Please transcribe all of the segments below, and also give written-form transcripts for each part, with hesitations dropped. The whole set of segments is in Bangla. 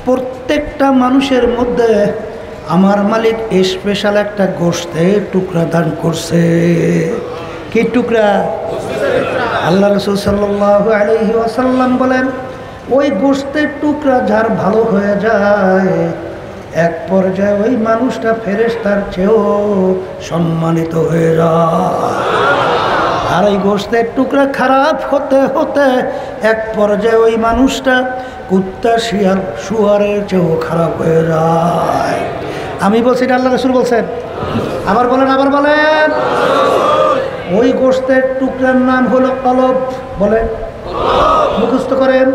প্রত্যেকটা মানুষের মধ্যে আমার মালিক স্পেশাল একটা গোশতের টুকরা দান করছে। কি টুকরা? আল্লাহ রাসূল সাল্লাল্লাহু আলাইহি ওয়াসাল্লাম বলেন, ওই গোশতের টুকরা যার ভালো হয়ে যায়, এক পর্যায়ে ওই মানুষটা ফেরেশতার চেয়েও সম্মানিত হয়ে যায়। আর এই গোশতের টুকরা খারাপ হতে হতে এক পর্যায়ে ওই মানুষটা কুত্তা শিয়াল শুয়ারের চেয়েও খারাপ হয়ে যায়। আমি বলছি এটা আল্লাহ রাসূল বলছেন। আবার বলেন, আবার বলেন। ওই গোশতের টুকরার নাম হলো কলব। বলেন, মুখস্থ করেন।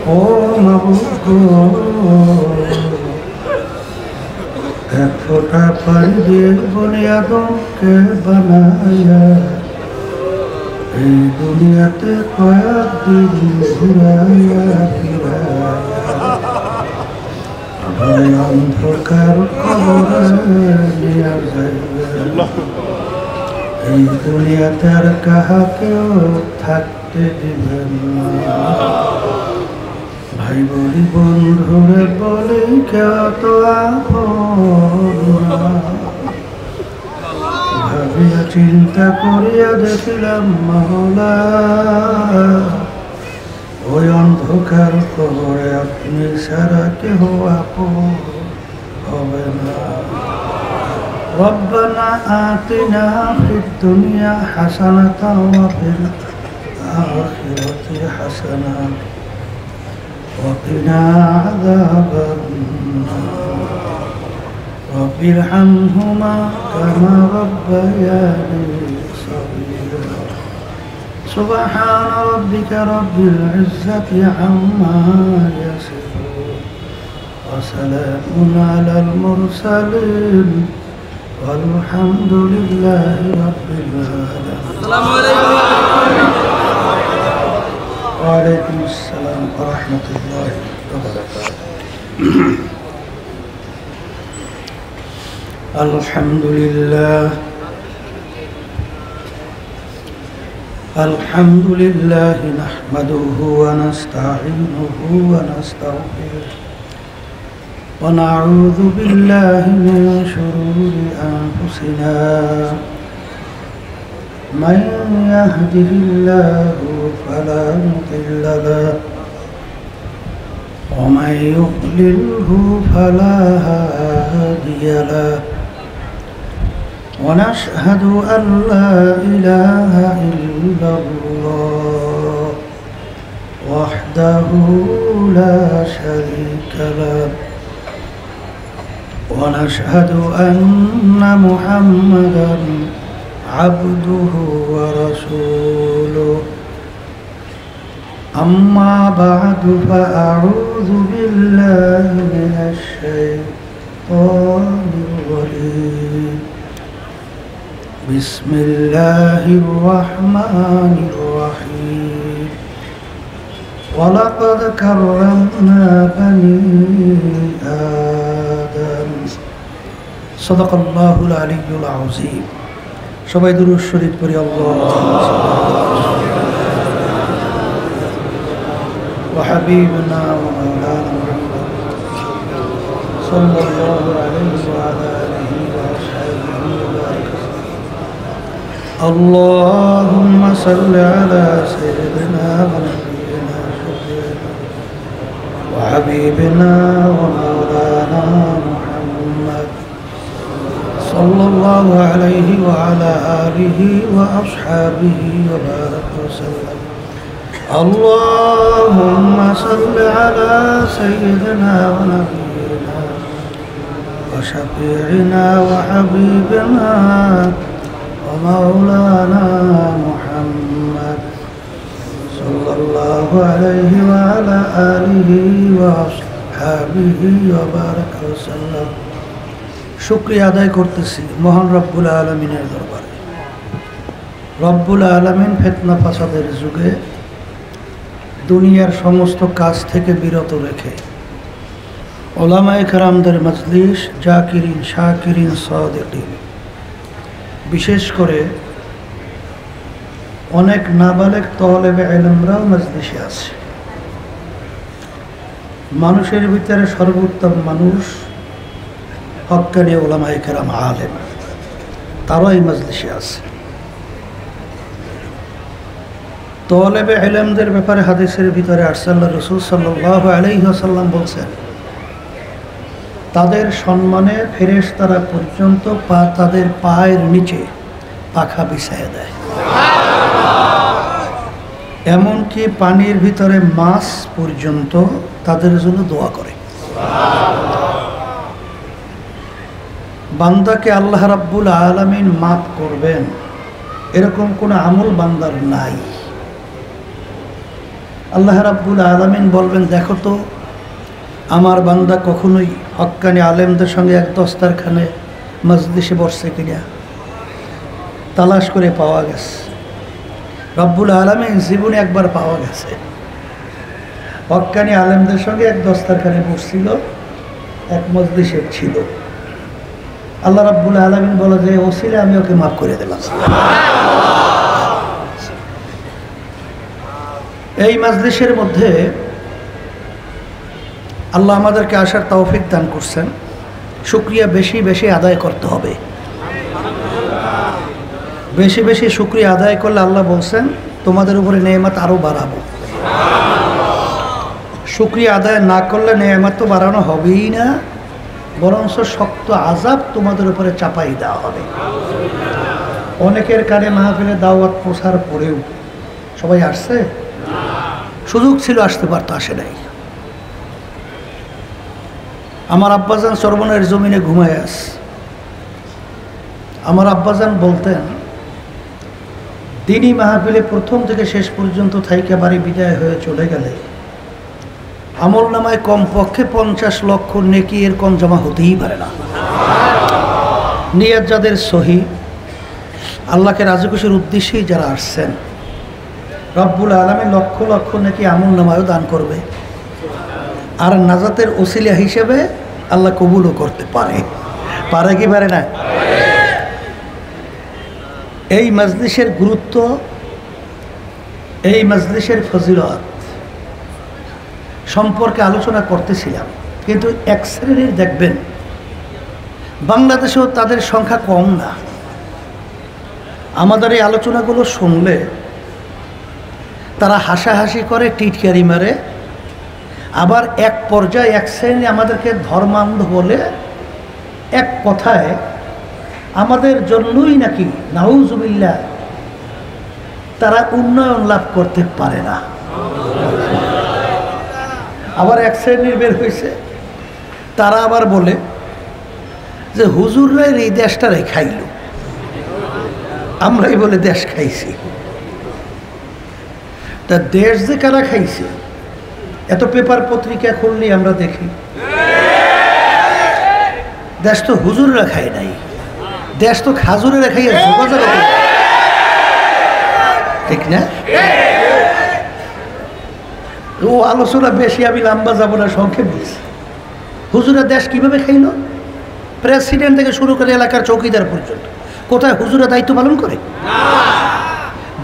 ও এক ফোঁটা পানি দিয়ে বলে আদমকে বানাইয়া এই দুনিয়াতে কয়েকদিন ঘুরাইয়া ফিরাইয়া অন্ধকার কবরে নিয়া যাইয়া এই দুনিয়াতে আর কাহাকেও থাকতে দিবেন না। ভাই বলি বন্ধুরে বলি কেউ তো ভাবিয়া চিন্তা করিয়া দেখিলাম মাওলা, ওই অন্ধকার কবরে আপনি ছাড়া কেহ আপন হবে না। রব্বানা আতিনা ফিদ দুনিয়া হাসানাতাও ওয়া ফিল আখিরাতি হাসানাতাও وقنا عذاب النار رب ارحمهما كما ربياني صغيرا سبحان ربك رب العزة عما يصفون وسلام على المرسلين والحمد لله رب العالمين. السلام عليكم. وعليكم السلام ورحمة الله وبركاته. الحمد لله الحمد لله نحمده ونستعينه ونستغفره ونعوذ بالله من شرور أنفسنا من يهده الله فلا مضل له ومن يضلله فلا هادي له ونشهد أن لا إله إلا الله وحده لا شريك له ونشهد أن محمدا عبده ورسوله. أما بعد فأعوذ بالله من الشيطان الرجيم. بسم الله الرحمن الرحيم. ولقد كرمنا بني آدم. صدق الله العلي العظيم. সবাই দুরূদ শরীফ পড়ি। আল্লাহুম্মা ওয়া হাবিবনা ওয়া মাওলানা মুহাম্মদ সাল্লাল্লাহু আলাইহি ওয়া আলা আলিহি ওয়া আসহাবিহি ওয়া বারাক। আল্লাহুম্মা সাল্লি আলা সাইয়্যিদিনা ওয়া নাবিয়িনা ওয়া হাবিবিনা ওয়া মাওলানা মুহাম্মদ صلى الله عليه وعلى آله وأصحابه وبارك وسلم. اللهم صل على سيدنا ونبينا وشفيعنا وحبيبنا ومولانا محمد صلى الله عليه وعلى آله وأصحابه وبارك وسلم. শুকরিয়া আদায় করতেছি মহান রব্বুল আলামিনের দরবারে। রব্বুল আলামিন ফিতনা ফাসাদের যুগে দুনিয়ার সমস্ত কাজ থেকে বিরত রেখে উলামায়ে কেরামদের মজলিস, জাকিরিন, শাকিরিন, সাদিকিন, বিশেষ করে অনেক নাবালেগ তলেবে ইলমরাও মজলিসে আছে। মানুষের ভিতরে সর্বোত্তম মানুষ হক্কানি উলামায়ে কেরাম, আলেম, তারাও এই মজলিসে আছে। তলেবে ইলমদের ব্যাপারে হাদিসের ভিতরে আসছে, আল্লাহ রাসূল সাল্লাল্লাহু আলাইহি ওয়াসাল্লাম বলছেন, তাদের সম্মানে ফেরেশতারা পর্যন্ত তাদের পায়ের নিচে পাখা বিছায়া দেয়, এমনকি পানির ভিতরে মাছ পর্যন্ত তাদের জন্য দোয়া করে। বান্দাকে আল্লাহ রাব্বুল আলামিন মাফ করবেন এরকম কোন আমল বান্দার নাই। আল্লাহ রাব্বুল আলামিন বলবেন, দেখো তো আমার বান্দা কখনোই হক্কানি আলেমদের সঙ্গে এক দস্তারখানে মজলিসে বসছে কিনা। তালাশ করে পাওয়া গেছে, রব্বুল আলামিন জীবনে একবার পাওয়া গেছে হক্কানি আলেমদের সঙ্গে এক দস্তারখানে বসছিল, এক মজলিসে ছিল। আল্লাহ রাব্বুল আলামিন বলে যে ওসিলে আমি ওকে মাফ করে দিলাম। এই মজলিসের মধ্যে আল্লাহ আমাদেরকে আসার তৌফিক দান করছেন। শুকরিয়া বেশি বেশি আদায় করতে হবে। বেশি বেশি শুকরিয়া আদায় করলে আল্লাহ বলছেন তোমাদের উপরে নেয়ামত আরো বাড়াবো। শুকরিয়া আদায় না করলে নেয়ামত তো বাড়ানো হবেই না, বরঞ্চ শক্ত আযাব তোমাদের উপরে চাপাই দেওয়া হবে। অনেকের কানে মাহফিলে দাওয়াত প্রসার পড়েও সবাই আসছে, সুযোগ ছিল আসতে পারতো, আসে নাই। আমার আব্বাজান চরমনের জমিনে ঘুমায় আস। আমার আব্বাজান বলতেন, দিনই মাহফিলে প্রথম থেকে শেষ পর্যন্ত থাইকে বাড়ি বিদায় হয়ে চলে গেলে আমল নামায় কমপক্ষে 50 লক্ষ নেকি এর কম জমা হতেই পারে না। নিয়ত যাদের সহি, আল্লাহকে রাজি খুশির উদ্দেশ্যেই যারা আসছেন, রব্বুল আলামিন লক্ষ লক্ষ নেকি আমল নামায়ও দান করবে, আর নাজাতের ওসিলা হিসেবে আল্লাহ কবুলও করতে পারে। পারে কি পারে না? এই মজলিসের গুরুত্ব, এই মজলিসের ফজিলত সম্পর্কে আলোচনা করতেছিলাম, কিন্তু এক শ্রেণীর দেখবেন বাংলাদেশেও তাদের সংখ্যা কম না। আমাদের এই আলোচনাগুলো শুনলে তারা হাসাহাসি করে, টিটকারি মারে, আবার এক পর্যায়ে এক শ্রেণী আমাদেরকে ধর্মান্ধ বলে, এক কথায় আমাদের জন্যই নাকি নাউজুবিল্লাহ তারা উন্নয়ন লাভ করতে পারে না। আবার এক শ্রেণীর বের হয়েছে, তারা আবার বলে যে হুজুররা এই দেশটারে খাইল, আমরাই বলে দেশ খাইছি। তা দেশ যে কারা খাইছে, এত পেপার পত্রিকা খুললেই আমরা দেখি দেশ তো হুজুররা খায় নাই, দেশ তো খাজুরেরা খাইয়া যোগাযোগ, ঠিক না? ও আলোচনা বেশি আমি লম্বা যাব না, সংক্ষেপ বলছি। হুজুরা দেশ কিভাবে খাইল? প্রেসিডেন্ট থেকে শুরু করে এলাকার চৌকিদার পর্যন্ত কোথায় হুজুরা দায়িত্ব পালন করে?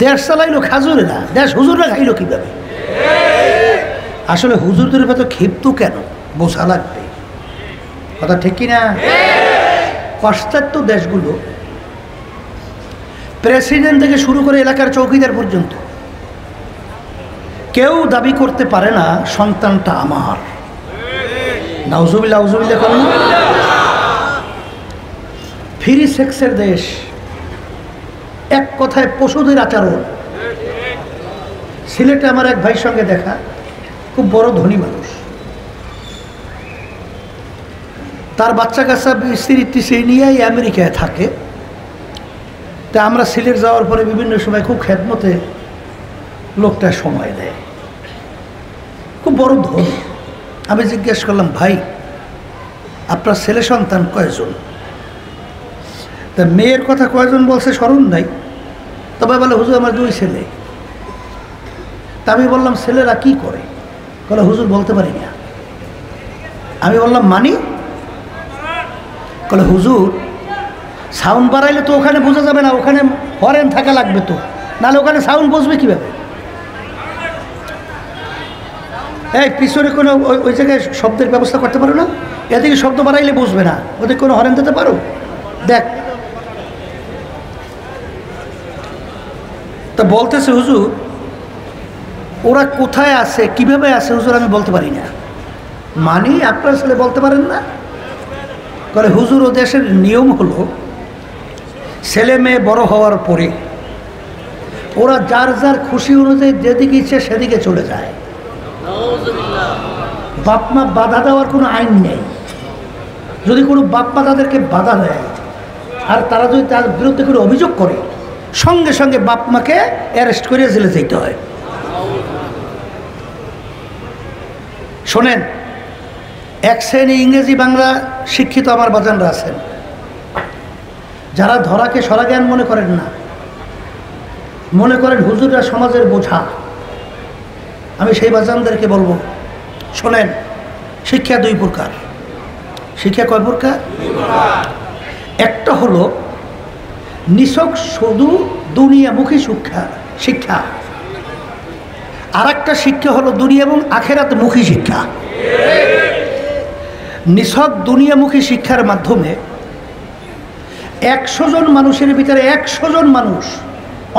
দেশ চালাইলো খাজুরেরা, দেশ হুজুররা খাইল কিভাবে? আসলে হুজুরদের ভেতর ক্ষিপ্ত কেন বোঝা লাগবে, কথা ঠিক কিনা? পাশ্চাত্য দেশগুলো প্রেসিডেন্ট থেকে শুরু করে এলাকার চৌকিদার পর্যন্ত কেউ দাবি করতে পারে না সন্তানটা আমার। নাউজুবিল্লাহ, নাউজুবিল্লাহ করেন না? ফ্রি সেক্সের দেশ, এক কথায় পশুদের আচরণ। সিলেটে আমার এক ভাইয়ের সঙ্গে দেখা, খুব বড় ধনী মানুষ, তার বাচ্চা কাচ্চা স্ত্রী নিয়েই আমেরিকায় থাকে। তা আমরা সিলেট যাওয়ার পরে বিভিন্ন সময় খুব খেদমতে লোকটা সময় দেয়, খুব বড় ধনী। আমি জিজ্ঞেস করলাম, ভাই আপনার ছেলে সন্তান কয়জন? তা মেয়ের কথা কয়জন বলছে স্মরণ নাই, তবে বলে হুজুর আমার 2 ছেলে। তা আমি বললাম ছেলেরা কি করে? বলে হুজুর বলতে পারি না। আমি বললাম মানি? বলে হুজুর সাউন্ড বাড়াইলে তো ওখানে বোঝা যাবে না, ওখানে হরেন থাকা লাগবে তো, নাহলে ওখানে সাউন্ড বসবে কীভাবে? এই পিছনে কোনো ওই জায়গায় শব্দের ব্যবস্থা করতে পারো না? এদিকে শব্দ বাড়াইলে বসবে না, ওদের কোনো হরেন দিতে পারো? দেখ। তা বলতেছে হুজুর ওরা কোথায় আছে, কিভাবে আছে হুজুর আমি বলতে পারি না। মানি আপনার ছেলে বলতে পারেন না? বলে হুজুর ও দেশের নিয়ম হলো ছেলে মেয়ে বড় হওয়ার পরে ওরা যার যার খুশি অনুযায়ী যেদিকে ইচ্ছে সেদিকে চলে যায়। বাপ মা বাধা দেওয়ার কোনো আইন নেই। যদি কোনো বাপ মা তাদেরকে বাধা দেয় আর তারা যদি তার বিরুদ্ধে কোনো অভিযোগ করে, সঙ্গে সঙ্গে বাপ মাকে অ্যারেস্ট করে জেলে যেতে হয়। শোনেন, এক শ্রেণী ইংরেজি বাংলা শিক্ষিত আমার বাজানরা আছেন যারা ধরাকে সরাজ্ঞান মনে করেন না, মনে করেন হুজুররা সমাজের বোঝা। আমি সেই বাজানদেরকে বলবো, শোনেন, শিক্ষা 2 প্রকার। শিক্ষা কয় প্রকার? একটা হলো নিছক শুধু দুনিয়ামুখী শিক্ষা, আর একটা শিক্ষা হলো দুনিয়া এবং আখেরাতমুখী শিক্ষা। নিছক দুনিয়ামুখী শিক্ষার মাধ্যমে 100 জন মানুষের ভিতরে 100 জন মানুষ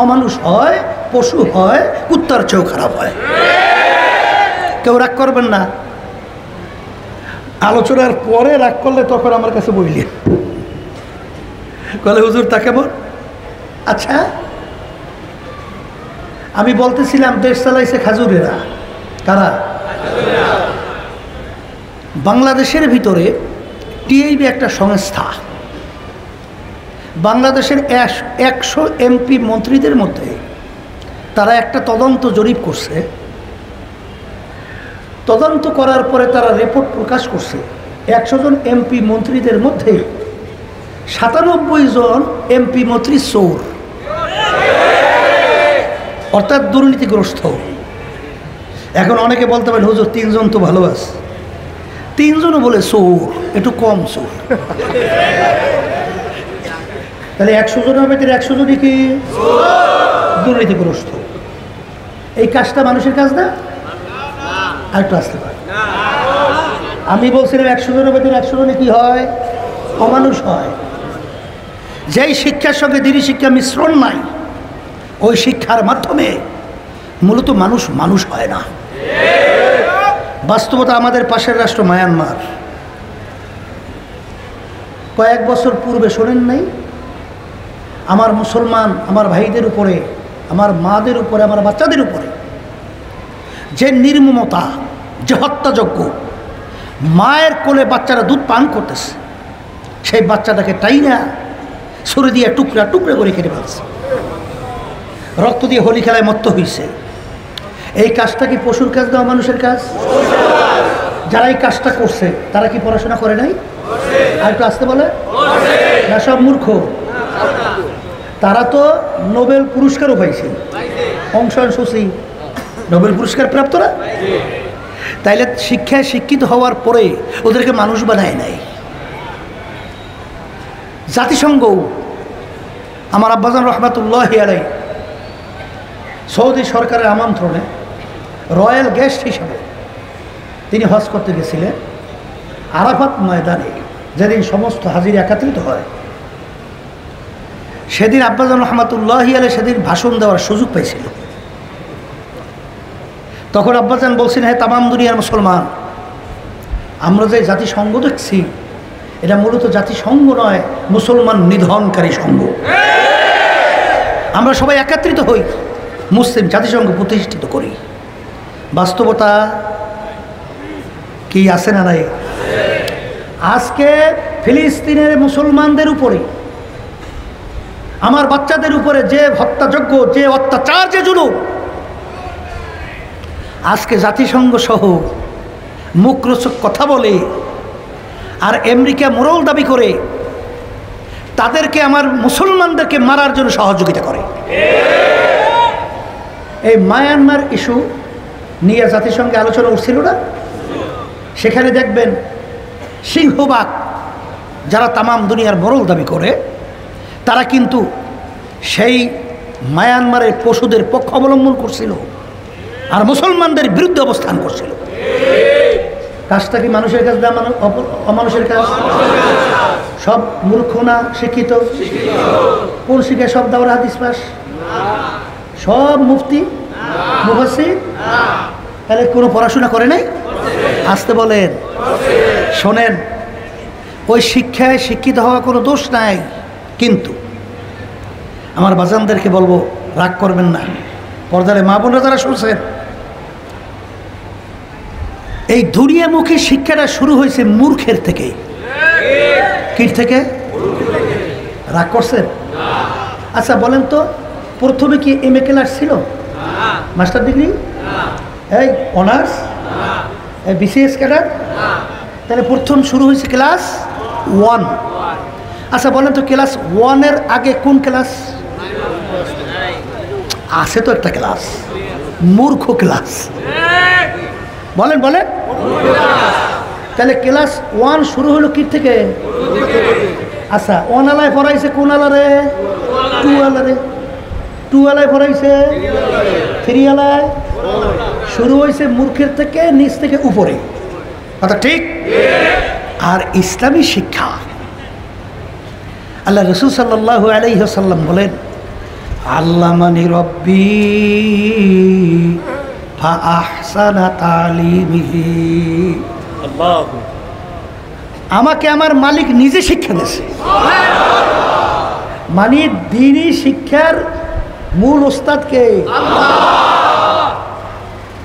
অমানুষ হয়, পশু হয়, কুত্তার চেয়েও খারাপ হয়। কেউ রাগ করবেন না, আলোচনার পরে রাগ করলে তখন আমার কাছে বইলেন, বলে হুজুর তা কেমন? আচ্ছা, আমি বলতেছিলাম দেশ চালাইছে খাজুরেরা। কারা? বাংলাদেশের ভিতরে টিআইবি একটা সংস্থা বাংলাদেশের 100 এমপি মন্ত্রীদের মধ্যে তারা একটা তদন্ত জরিপ করছে। তদন্ত করার পরে তারা রিপোর্ট প্রকাশ করছে 100 জন এমপি মন্ত্রীদের মধ্যে 97 জন এমপি মন্ত্রী চোর, অর্থাৎ দুর্নীতিগ্রস্ত। এখন অনেকে বলতে পারেন হুজুর 3 জন তো ভালো আছে। 3 জনও বলে চোর, একটু কম চোর। তাহলে 100 জনের ভিতরে 100 জনই কি দুর্নীতিগ্রস্ত? এই কাজটা মানুষের কাজ না? আর একটু আসতে পারে। আমি বলছিলাম 100 জনের ভিতরে 100 জনই কি হয়? অমানুষ হয়। যেই শিক্ষার সঙ্গে দিনী শিক্ষা মিশ্রণ নাই, ওই শিক্ষার মাধ্যমে মূলত মানুষ হয় না। বাস্তবতা আমাদের পাশের রাষ্ট্র মায়ানমার, কয়েক বছর পূর্বে শোনেন নাই? আমার মুসলমান আমার ভাইদের উপরে, আমার মাদের উপরে, আমার বাচ্চাদের উপরে যে নির্মমতা, যে হত্যাযজ্ঞ, মায়ের কোলে বাচ্চারা দুধ পান করতেছে, সেই বাচ্চাটাকে টাইনা ছুরি দিয়ে টুকরা টুকরা করে কেটে ফেলছে, রক্ত দিয়ে হোলি খেলায় মত্ত হয়েছে। এই কাজটা কি পশুর কাজ না মানুষের কাজ? যারা এই কাজটা করছে তারা কি পড়াশোনা করে নাই? আর একটু আসতে বলে না, সব মূর্খ। তারা তো নোবেল পুরস্কারও পাইছে। অং সান সু চি নোবেল পুরস্কার প্রাপ্তরা। তাইলে শিক্ষায় শিক্ষিত হওয়ার পরে ওদেরকে মানুষ বানায় নাই। জাতিসংঘ, আমার আব্বাজান রহমাতুল্লাহি আলাইহি সৌদি সরকারের আমন্ত্রণে রয়্যাল গেস্ট হিসাবে তিনি হজ করতে গেছিলেন আরাফাত ময়দানে, যেদিন সমস্ত হাজির একত্রিত হয়। সেদিন আব্বাজান রহমাতুল্লাহি আলাইহি সেদিন ভাষণ দেওয়ার সুযোগ পাইছিল। তখন আব্বাজান বলছেন, হ্যাঁ তামাম দুনিয়ার মুসলমান, আমরা যে জাতিসংঘ দেখছি এটা মূলত জাতিসংঘ নয়, মুসলমান নিধনকারী সংঘ। আমরা সবাই একত্রিত হই, মুসলিম জাতিসংঘ প্রতিষ্ঠিত করি। বাস্তবতা কি আছে না নাই? আজকে ফিলিস্তিনের মুসলমানদের উপরে, আমার বাচ্চাদের উপরে যে হত্যাযজ্ঞ, যে অত্যাচার, যে জুলুম, আজকে জাতিসংঘ সহ মুখরোচক কথা বলে আর আমেরিকা মোরাল দাবি করে তাদেরকে, আমার মুসলমানদেরকে মারার জন্য সহযোগিতা করে। এই মায়ানমার ইস্যু নিয়ে জাতিসংঘে আলোচনা উঠছিল না? সেখানে দেখবেন সিংহবাগ যারা তামাম দুনিয়ার মোড়ল দাবি করে, তারা কিন্তু সেই মায়ানমারের পশুদের পক্ষ অবলম্বন করছিল আর মুসলমানদের বিরুদ্ধে অবস্থান করছিল। কাজটা কি মানুষের কাজ না অমানুষের কাজ? সব মূর্খ না শিক্ষিত? কোন শিখে সব দাওরা হাদিস পাস? সব মুফতি মুফাসসির? তাহলে কোনো পড়াশোনা করে নাই? আসতে বলেন। শোনেন, ওই শিক্ষায় শিক্ষিত হওয়া কোনো দোষ নাই, কিন্তু আমার বাজানদেরকে বলবো, রাগ করবেন না, পর্দারে মা বোনরা যারা শুনছেন, এই দুনিয়ামুখী শিক্ষাটা শুরু হয়েছে মূর্খের থেকে। কি থেকে? রাগ করছেন? আচ্ছা বলেন তো, প্রথমে কি এম এ ক্লাস ছিল? Master degree? এই অনার্স? এই বিসিএস ক্যাডার? তাহলে প্রথম শুরু হয়েছে ক্লাস 1। আচ্ছা বলেন তো, ক্লাস 1-এর আগে কোন ক্লাস আছে? তো একটা ক্লাস মূর্খ ক্লাস। বলেন বলেন। তাহলে ক্লাস 1 শুরু হলো কি থেকে? আচ্ছা, 1 আলায় পড়াইছে কোন আলারে? 2 আলারে। 2 আলায় পড়াইছে 3 আলায়। শুরু হয়েছে মূর্খের থেকে, নিচ থেকে উপরে। কথা ঠিক? আর ইসলামী শিক্ষা, আল্লাহ রাসূল সাল্লাল্লাহু আলাইহি ওয়াসাল্লাম বলেন, আল্লামানি রব্বি ফা আহসানা তালিমিহি। আমাকে আমার মালিক নিজে শিক্ষা দিয়েছে। মানে দ্বীনি শিক্ষার মূল ওস্তাদকে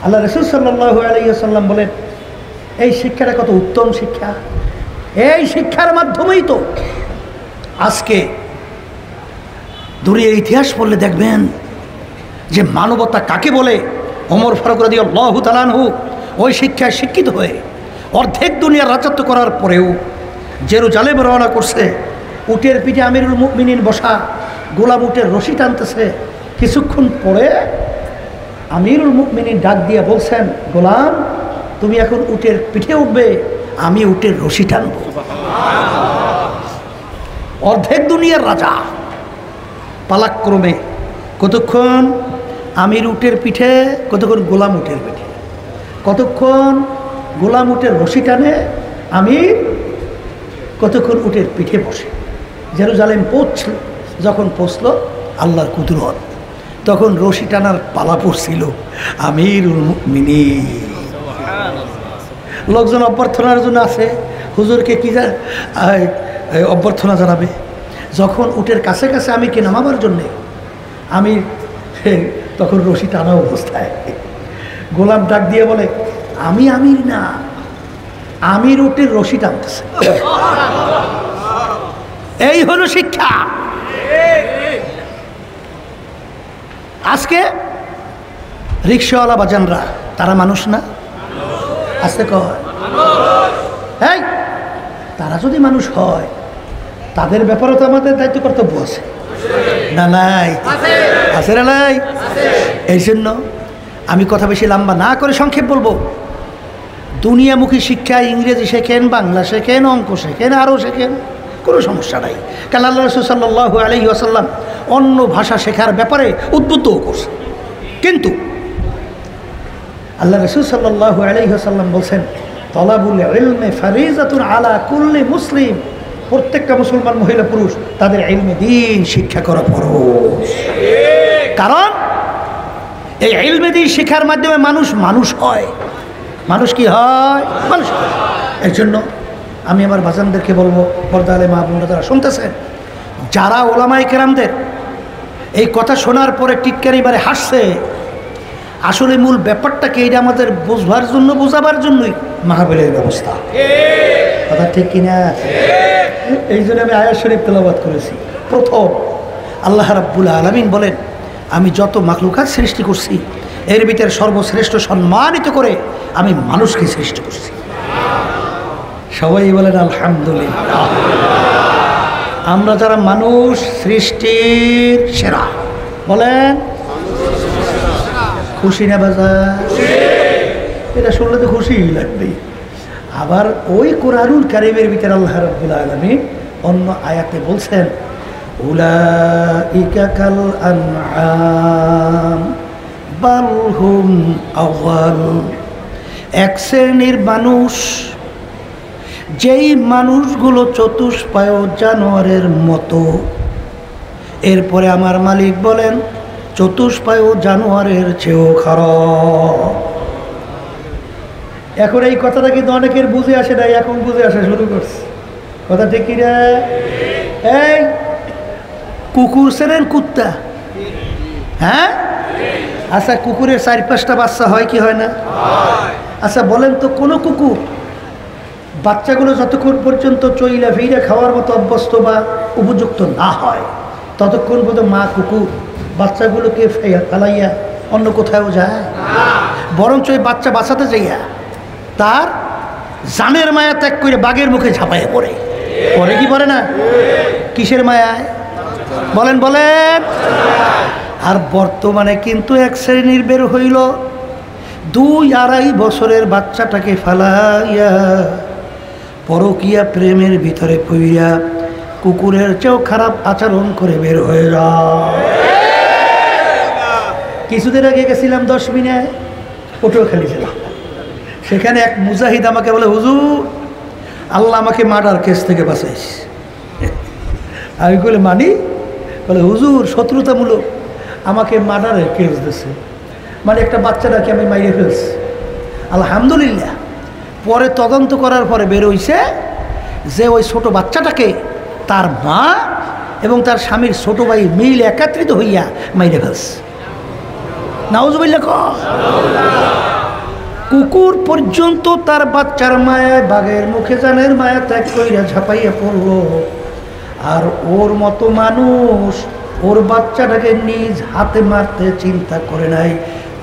আল্লাহ রাসূল সাল্লাল্লাহু আলাইহি ওয়াসাল্লাম বলেন, এই শিক্ষাটা কত উত্তম শিক্ষা। এই শিক্ষার মাধ্যমেই তো আজকে দুনিয়ার ইতিহাস পড়লে দেখবেন যে মানবতা কাকে বলে। ওমর ফারুক রাদিয়াল্লাহু তাআলা আনহু ওই শিক্ষায় শিক্ষিত হয়ে অর্ধেক দুনিয়ার রাজত্ব করার পরেও জেরুজালেম রওনা করছে। উটের পিঠে আমিরুল মুমিনিন বসা, গোলাম উটের রশি টানতেছে। কিছুক্ষণ পরে আমিরুল মুমিনিন ডাক দিয়ে বলছেন, গোলাম তুমি এখন উটের পিঠে উঠবে, আমি উটের রশি টানব। অর্ধেক দুনিয়ার রাজা পালাক্রমে কতক্ষণ আমির উটের পিঠে, কতক্ষণ গোলাম উটের পিঠে, কতক্ষণ গোলাম উটের রশি টানে, আমির কতক্ষণ উটের পিঠে বসে। জেরুজালেম পৌঁছল। যখন পৌঁছল আল্লাহর কুদরত, তখন রশি টানার পালা পড়ছিল আমিরুল মুমিনিন। লোকজন অভ্যর্থনার জন্য আছে, হুজুরকে কি অভ্যর্থনা জানাবে। যখন উটের কাছে কাছে আমিরকে নামাবার জন্যে, আমির তখন রশি টানা অবস্থায়। গোলাম ডাক দিয়ে বলে, আমি আমির না, আমির উটের রশি টানতেছে। এই হলো শিক্ষা। আজকে রিক্সাওয়ালা বাজানরা তারা মানুষ না? আজকে কয় এই, তারা যদি মানুষ হয় তাদের ব্যাপারে তো আমাদের দায়িত্ব কর্তব্য আছে না? নাই? আছে না নাই? এই জন্য আমি কথা বেশি লম্বা না করে সংক্ষেপ বলবো। দুনিয়ামুখী শিক্ষা, ইংরেজি শেখেন, বাংলা শেখেন, অঙ্ক শেখেন, আরও শেখেন, কোনো সমস্যা নাই। কারণ আল্লাহ রাসূল সাল্লাল্লাহু আলাইহি ওয়াসাল্লাম অন্য ভাষা শেখার ব্যাপারে উদ্বুদ্ধও করছে। কিন্তু আল্লাহ রাসূল সাল্লাল্লাহু আলাইহি ওয়াসাল্লাম বলছেন, তলাবুল ইলমি ফারিজাতুন আলা কুল্লি মুসলিম। প্রত্যেকটা মুসলমান মহিলা পুরুষ তাদের ইলমে দ্বীন শিক্ষা করা ফরজ। কারণ এই ইলমে দ্বীন শিক্ষার মাধ্যমে মানুষ মানুষ হয়। মানুষ কি হয়? মানুষ হয়। এর জন্য আমি আমার বাজানদেরকে বলবো, পর্দা আলে মা বোনরা যারা শুনতেছেন, যারা ওলামায়ে কেরামদের এই কথা শোনার পরে টিটকারি মারে হাসছে, আসলে মূল ব্যাপারটাকে এটা আমাদের বোঝবার জন্য, বোঝাবার জন্যই মাহফিলের ব্যবস্থা। কথা ঠিক কিনা? এই জন্য আমি আয়াত শরীফ তেলাওয়াত করেছি। প্রথম আল্লাহ রাব্বুল আলামিন বলেন, আমি যত মাখলুকাত সৃষ্টি করছি এর ভিতরে সর্বশ্রেষ্ঠ সম্মানিত করে আমি মানুষকে সৃষ্টি করছি। সবাই বলেন আলহামদুলিল্লাহ। আমরা যারা মানুষ সৃষ্টির সেরা, বলেন খুশি না বাজার? এটা শুনলে তো খুশিই লাগবে। আবার ওই কোরআনুল কারীমের ভিতরে আল্লাহ রাব্বুল আলামিন অন্য আয়াতে বলছেন উলাইকা কাল আনআম বাল হুম আযাল। এক শ্রেণীর মানুষ, যেই মানুষগুলো চতুষ্পায় জানোয়ারের মতো। এরপরে আমার মালিক বলেন চতুষ্পায় জানোয়ারের চেয়েও খারাপ। এখন এই কথাটা কিন্তু অনেকের বুঝে আসে নাই, এখন বুঝে আসা শুরু করছে। কথা ঠিক কিনা? এই কুকুর চেনেন? কুত্তা, হ্যাঁ? আচ্ছা, কুকুরের 4-5টা বাচ্চা হয় কি হয় না? আচ্ছা বলেন তো, কোনো কুকুর বাচ্চাগুলো যতক্ষণ পর্যন্ত চইলা ফিরা খাওয়ার মতো অভ্যস্ত বা উপযুক্ত না হয় ততক্ষণ পর্যন্ত মা কুকুর বাচ্চাগুলোকে ফেলাইয়া অন্য কোথাও যায়? বরঞ্চ ওই বাচ্চা বাঁচাতে যাইয়া তার জানের মায়া ত্যাগ করে বাঘের মুখে ঝাঁপাইয়া পড়ে। পরে কি পড়ে না? কিসের মায়ায়? বলেন বলেন। আর বর্তমানে কিন্তু এক শ্রেণীর বের হইল 2-2.5 বছরের বাচ্চাটাকে ফালাইয়া পরকীয়া প্রেমের ভিতরে পইরা কুকুরের চেয়েও খারাপ আচরণ করে বের হয়ে যায়। কিছুদিন আগে গেছিলাম 10 মিনিট পটুয়াখালী জেলা। সেখানে এক মুজাহিদ আমাকে বলে, হুজুর আল্লাহ আমাকে মার্ডার কেস থেকে বাঁচাইছে। আমি বলে মানি? বলে হুজুর শত্রুতামূলক আমাকে মার্ডারের কেস দিয়েছে, মানে একটা বাচ্চাটাকে আমি মাইরে ফেলছি। আলহামদুলিল্লাহ পরে তদন্ত করার পরে বের হইছে যে ওই ছোট বাচ্চাটাকে তার মা এবং তার স্বামীর ছোট ভাই মিল একত্রিত হইয়া মাইরে ফেলছে। নাউজুবিল্লাহ। কুকুর পর্যন্ত তার বাচ্চার মায়ায় বাঘের মুখে জানের মায়া ত্যাগ কইরা ঝাঁপাইয়া পড়ল। আর ওর মতো মানুষ ওর বাচ্চাটাকে নিজ হাতে মারতে চিন্তা করে নাই।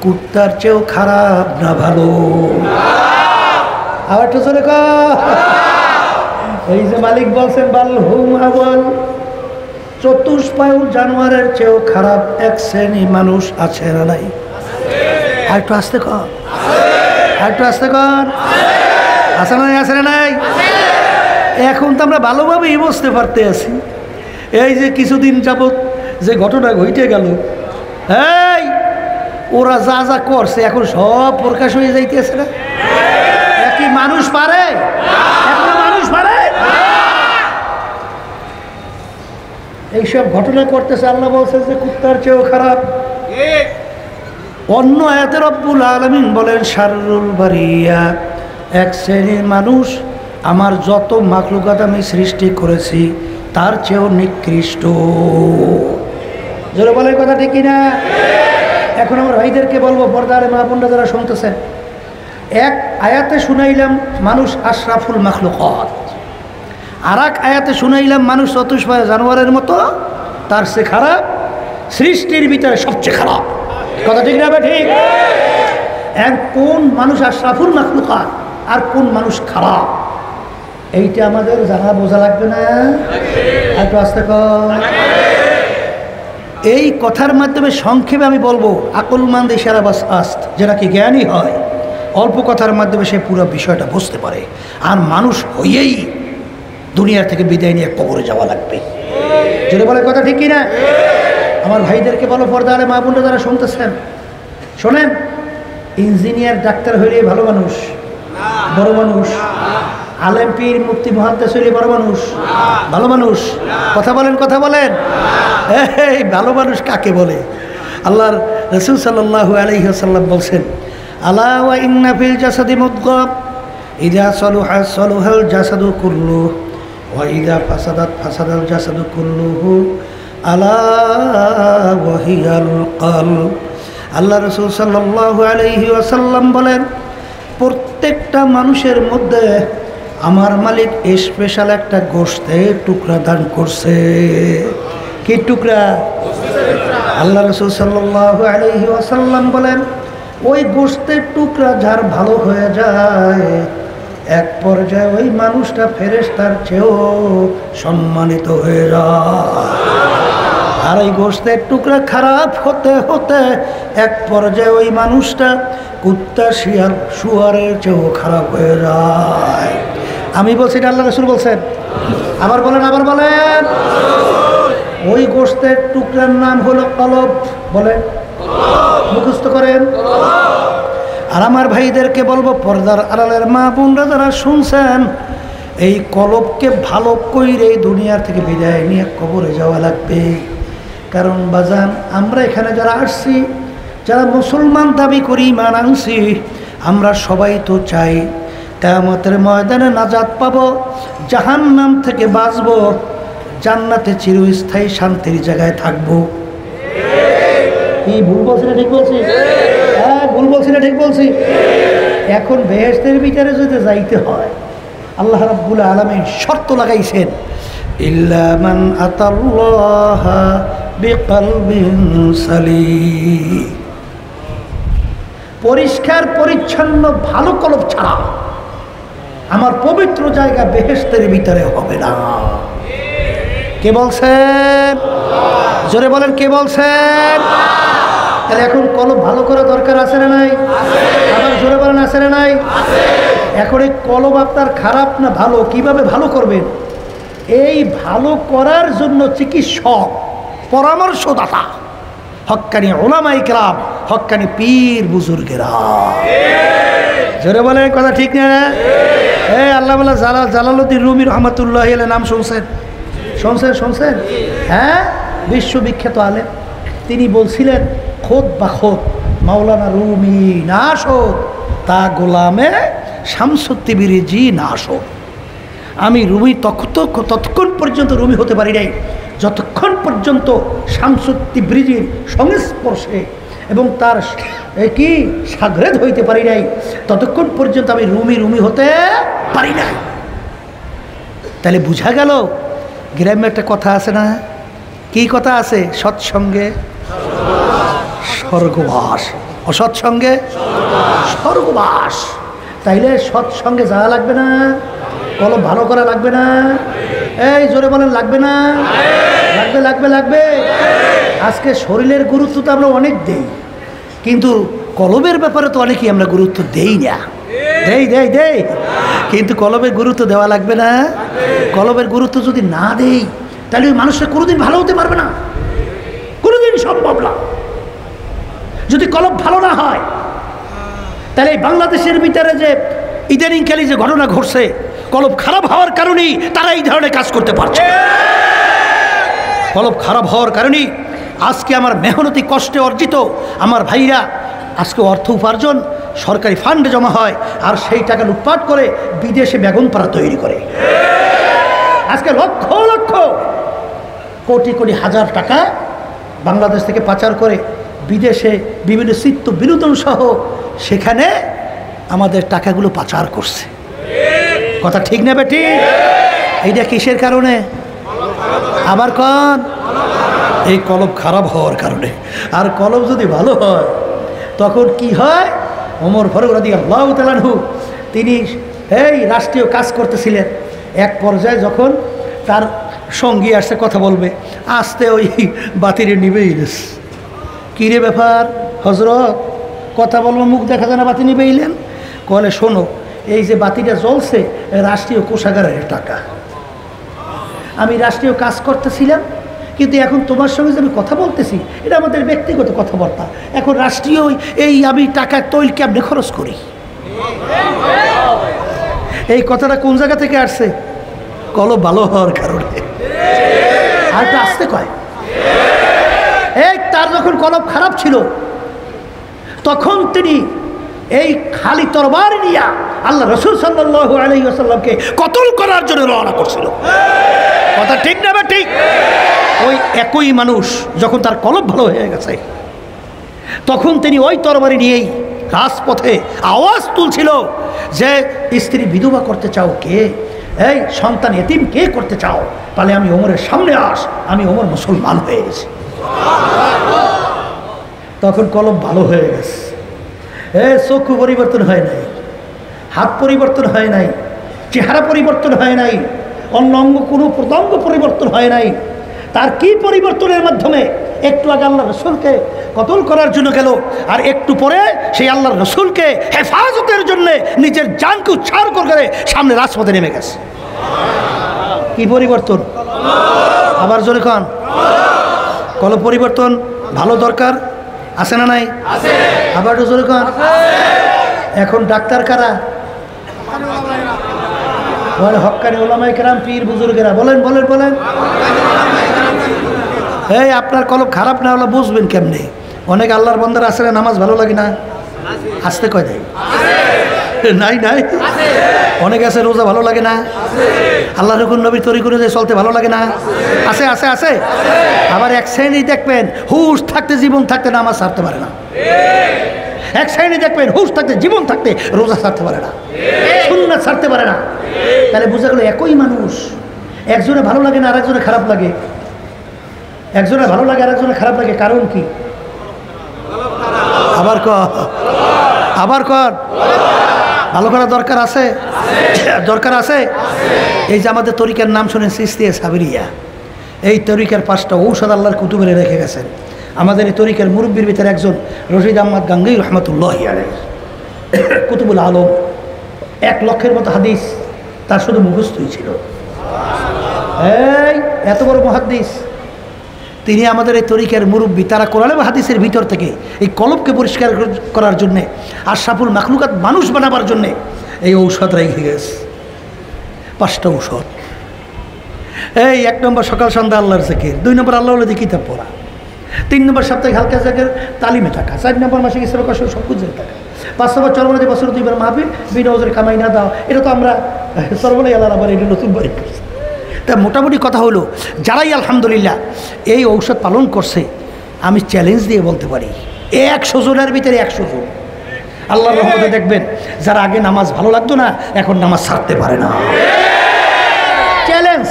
কুত্তার চেয়েও খারাপ না ভালো? আবার তো চলে এই যে মালিক বলছেন বাল হুম আওয়াল, চতুষ্পায় জানোয়ারের চেয়েও খারাপ এক শ্রেণী মানুষ আছে না নাই? আর একটু আসতে কর, আর একটু আসতে কর। আছে না নাই? আছে না নাই? এখন তো আমরা ভালোভাবেই বুঝতে পারতে আছি। এই যে কিছুদিন যাবত যে ঘটনা ঘটে গেল, এই ওরা যা যা করছে এখন সব প্রকাশ হয়ে যাইতেছে না? একই মানুষ পারে? এখন মানুষ পারে? এইসব ঘটনা করতেছে। আল্লাহ বলছে যে কুত্তার চেয়েও খারাপ। অন্য আয়াতে রব্বুল আলামিন বলেন শাররুল বারিয়া, এক শ্রেণীর মানুষ আমার যত মাখলুকাত আমি সৃষ্টি করেছি তার চেয়েও নিকৃষ্ট। জোরে বলে কথা ঠিক কিনা? এখন আমার ভাইদেরকে বলবো, পর্দার মা বোনরা যারা শুনতেছেন, এক আয়াতে শুনাইলাম মানুষ আশরাফুল মাখলুকাত, আর এক আয়াতে শুনাইলাম মানুষ চতুষ্পায় জানোয়ারের মতো, তার সে খারাপ, সৃষ্টির ভিতরে সবচেয়ে খারাপ। কথা ঠিক না? ঠিক। কোন মানুষ আশরাফুল মাখলুকাত আর কোন মানুষ খারাপ, এইটা আমাদের জানা বোঝা লাগবে না? একটু আস্তে কর। এই কথার মাধ্যমে সংক্ষেপে আমি বলবো, আকলমান্দ ইশারা বাস আস্ত, যেটা কি জ্ঞানী হয় অল্প কথার মাধ্যমে সে পুরো বিষয়টা বুঝতে পারে। আর মানুষ হইয়েই দুনিয়ার থেকে বিদায় নিয়ে কবরে যাওয়া লাগবে। যদি বলে কথা ঠিক কিনা? আমার ভাইদেরকে বলো, পর্দারে মা বোনরা যারা শুনতেছেন শোনেন, ইঞ্জিনিয়ার ডাক্তার হইলে ভালো মানুষ, বড় মানুষ। আলেম পীর মুফতি মুহাদ্দিস হইলে বড় মানুষ, ভালো মানুষ। কথা বলেন, কথা বলেন। এই ভালো মানুষ কাকে বলে? আল্লাহর রাসূল সাল্লাল্লাহু আলাইহি ওয়াসাল্লাম বলছেন, আলা ওয়া ইন্না ফিল জাসাদি মুদগা ইযা সালুহা সালুহাল জাসাদু কুল্লু ওয়া ইযা ফাসাদাত ফাসাদাল জাসাদু কুল্লুহু আলা ওয়া হিয়াল কলব। আল্লাহ রাসূল সাল্লাল্লাহু আলাইহি ওয়াসাল্লাম বলেন, প্রত্যেকটা মানুষের মধ্যে আমার মালিক স্পেশাল একটা গোশতের টুকরা দান করছে। কি টুকরা? আল্লাহ রাসূল সাল্লাল্লাহু আলাইহি ওয়াসাল্লাম বলেন, ওই গোশতের টুকরা যার ভালো হয়ে যায়, এক পর্যায়ে ওই মানুষটা ফেরেশতার চেয়েও সম্মানিত হয়ে যায়। আর এই গোশতের টুকরা খারাপ হতে হতে এক পর্যায়ে ওই মানুষটা কুত্তা শিয়াল শুয়ারের চেয়েও খারাপ হয়ে যায়। আমি বলছি এটা আল্লাহ রাসূল বলছেন। আবার বলেন, আবার বলেন। ওই গোশতের টুকরার নাম হলো কলব। বলেন, মুখস্থ করেন। আর আমার ভাইদেরকে বলবো, পর্দার আড়ালের মা বোনরা যারা শুনছেন, এই কলবকে ভালো কইরে দুনিয়ার থেকে বিদায় নিয়ে কবরে যাওয়া লাগবে। কারণ বাজান, আমরা এখানে যারা আসছি, যারা মুসলমান দাবি করি, ইমান আনছি, আমরা সবাই তো চাই কিয়ামতের ময়দানে নাজাত পাবো, জাহান্নাম থেকে বাঁচবো, জান্নাতে চিরস্থায়ী শান্তির জায়গায় থাকবো। কি ভুল বলছি না ঠিক বলছি? হ্যাঁ, ভুল বলছি না ঠিক বলছি? এখন বেহেশতের ভিতরে যদি যাইতে হয়, আল্লাহ রাব্বুল আলামিন শর্ত লাগাইছেন, ইল্লা মান আতাল্লাহা বিকলবিন সালিম। পরিষ্কার পরিচ্ছন্ন ভালো কলব ছাড়া আমার পবিত্র জায়গা বেহেশতের ভিতরে হবে না। কে বলছেন? জোরে বলেন, কে বলছেন? তাহলে এখন কলব ভালো করা দরকার আছে না নাই? আবার জোরে বলেন, আছে না নাই? এখন এই কলব আপনার খারাপ না ভালো, কিভাবে ভালো করবেন? এই ভালো করার জন্য চিকিৎসক, পরামর্শদাতা, হক্কানি উলামায়ে কেরাম, হক্কানি পীর বুজুর্গেরা। জোরে বলেন, কথা ঠিক না? আল্লাহ জালালউদ্দিন রুমি রহমাতুল্লাহ আলাইহি নাম শুনছেন? শুনছেন? হ্যাঁ, বিশ্ববিখ্যাত আলেম। তিনি বলছিলেন, খোদ বা খোদ মাওলানা রুমি না শোধ, তা গোলামে শামসুত্তিবিরিজি না শোধ। আমি রুমি ততক্ষণ পর্যন্ত রুমি হতে পারি নাই, যতক্ষণ পর্যন্ত শামসুত্তিবিরিজির সংস্পর্শে এবং তার কি সাগরেদ হইতে পারি নাই, ততক্ষণ পর্যন্ত আমি রুমি হতে পারি নাই। তাহলে বুঝা গেল, গ্রামে একটা কথা আছে না? কি কথা আছে? সৎসঙ্গে স্বর্গবাস, অসৎসঙ্গে স্বর্গবাস। তাইলে সৎসঙ্গে যাওয়া লাগবে না? কলব ভালো করা লাগবে না? এই জোরে বলেন, লাগবে না? লাগবে। আজকে শরীরের গুরুত্ব তো আমরা অনেক দেই, কিন্তু কলবের ব্যাপারে তো অনেকেই আমরা গুরুত্ব দেই না। দেই কিন্তু কলবের গুরুত্ব দেওয়া লাগবে না? কলবের গুরুত্ব যদি না দেই, তাহলে ওই মানুষটা কোনোদিন ভালো হতে পারবে না, কোনোদিন সম্ভব না। যদি কলব ভালো না হয়, তাহলে এই বাংলাদেশের ভিতরে যে ইদানিংকালে যে ঘটনা ঘটছে, কলব খারাপ হওয়ার কারণেই তারা এই ধরনের কাজ করতে পারছে। কলব খারাপ হওয়ার কারণেই আজকে আমার মেহনতি কষ্টে অর্জিত আমার ভাইরা আজকে অর্থ উপার্জন সরকারি ফান্ডে জমা হয়, আর সেই টাকা লুটপাট করে বিদেশে বেগুন পাড়া তৈরি করে। আজকে লক্ষ লক্ষ কোটি কোটি হাজার টাকা বাংলাদেশ থেকে পাচার করে বিদেশে বিভিন্ন চিত্ত বিনোদন সহ সেখানে আমাদের টাকাগুলো পাচার করছে। কথা ঠিক না বেটি? এইটা কিসের কারণে? আবার কোন? এই কলব খারাপ হওয়ার কারণে। আর কলব যদি ভালো হয়, তখন কি হয়? ওমর ফারুক রাদিয়াল্লাহু তাআলা আনহু তিনি এই রাষ্ট্রীয় কাজ করতেছিলেন। এক পর্যায়ে যখন তার সঙ্গী আসছে কথা বলবে, আসতে ওই বাতিরে নিবেই গেছে। কী রে ব্যাপার হজরত, কথা বলবো, মুখ দেখা যায় না, বাতি নিবেইলেন? কলে, শোনো, এই যে বাতিটা জ্বলছে রাষ্ট্রীয় কোষাগারের টাকা। আমি রাষ্ট্রীয় কাজ করতেছিলাম, কিন্তু এখন তোমার সঙ্গে যে আমি কথা বলতেছি, এটা আমাদের ব্যক্তিগত কথাবার্তা। এখন রাষ্ট্রীয় এই আমি টাকা তৈল কেমনে খরচ করি? এই কথাটা কোন জায়গা থেকে আসছে? কলব ভালো হওয়ার কারণে। আর তো আসতে কয়, এই তার যখন কলব খারাপ ছিল, তখন তিনি এই খালি তরবার নিয়া আল্লাহ রাসূল সাল্লাল্লাহু আলাইহি ওয়াসাল্লামকে কতল করার জন্য রওনা করছিল। কথা ঠিক না? ঠিক। ওই একই মানুষ যখন তার কলব ভালো হয়ে গেছে, তখন তিনি ওই তরবারি নিয়েই রাজপথে আওয়াজ তুলছিল যে, স্ত্রী বিধবা করতে চাও কে? এই সন্তান এতিম কে করতে চাও? তাহলে আমি ওমরের সামনে আস, আমি ওমর মুসলমান হয়ে গেছি। তখন কলব ভালো হয়ে গেছে। চক্ষু পরিবর্তন হয় নাই, হাত পরিবর্তন হয় নাই, চেহারা পরিবর্তন হয় নাই, অন্য অঙ্গ কোনো প্রত্যঙ্গ পরিবর্তন হয় নাই। তার কি পরিবর্তনের মাধ্যমে একটু আগে আল্লাহ রসুলকে কতল করার জন্য গেল, আর একটু পরে সেই আল্লাহ রসুলকে হেফাজতের জন্য নিজের জানকে উৎসাহ করে সামনে রাজপথে নেমে গেছে। কি পরিবর্তন! আবার জোরে খান, কল পরিবর্তন ভালো দরকার আছে না নাই? আবার জোরে খান। এখন ডাক্তার কারা? বলে হক্কানি ওলামায়ে কেরাম, পীর বুজুর্গেরা। বলেন বলেন বলেন। এই আপনার কলব খারাপ না হলে বুঝবেন কেমনে? অনেক আল্লাহর বান্দারা আছে না, নামাজ ভালো লাগে না, আসতে কয় দেয় নাই নাই। অনেক আছে রোজা ভালো লাগে না, আল্লাহ রকম নবীর তরি করে চলতে ভালো লাগে না, আছে আছে আছে। আবার এক শ্রেণী দেখবেন হুশ থাকতে জীবন থাকতে নামাজ ছাড়তে পারে না। এক শ্রেণী দেখবেন হুশ থাকতে জীবন থাকতে রোজা ছাড়তে পারে না, সুন্নাত ছাড়তে পারে না। তাহলে বোঝা গেল একই মানুষ, একজনে ভালো লাগে না আর একজনে খারাপ লাগে, একজনে ভালো লাগে আর একজনে খারাপ লাগে। কারণ কি? আবার আবার ভালো করার দরকার আছে, দরকার আছে। এই যে আমাদের তরিকার নাম শুনেন চিশতিয়া সাবরিয়া, এই তরিকার 5টা ঔষধ আল্লাহর কুতুবে রেখে গেছেন। আমাদের এই তরিকার মুরব্বীর ভিতরে একজন রশিদ আহমদ গাঙ্গুহি রহমতুল্লাহি আলাইহি, কুতুবুল আলম, 1 লক্ষের মতো হাদিস তার শুধু মুখস্থই ছিল। এই এত বড় মুহাদ্দিস, তিনি আমাদের এই তরিকার মুরব্বী। তারা কোরআন এবং হাদিসের ভিতর থেকে এই কলবকে পরিষ্কার করার জন্যে, আশরাফুল মাখলুকাত মানুষ বানাবার জন্যে এই ঔষধ রেখে গেছে। 5টা ঔষধ। এই 1 নম্বর সকাল সন্ধ্যা আল্লাহর জিকির, 2 নম্বর আল্লাহ ওয়ালি কিতাব পড়া, 3 নম্বর সাপ্তাহিক হালকা জায়গার তালিমে থাকা, 4 নম্বর মাসিক ইসলাম কষ্ট সব কিছু থাকা, 5 নম্বর চরমনাদি বছর 2 বার মাহফিল, বিনা ওজরে কামাই না দাও। এটা তো আমরা চরমনাই আল্লাহ আবার এটা নতুন বাড়ি করছি। তা মোটামুটি কথা হলো, যারাই আলহামদুলিল্লাহ এই ঔষধ পালন করছে, আমি চ্যালেঞ্জ দিয়ে বলতে পারি 100 জনের ভিতরে 100 জন আল্লাহর রহমতে দেখবেন যারা আগে নামাজ ভালো লাগতো না, এখন নামাজ ছাড়তে পারে না। চ্যালেঞ্জ।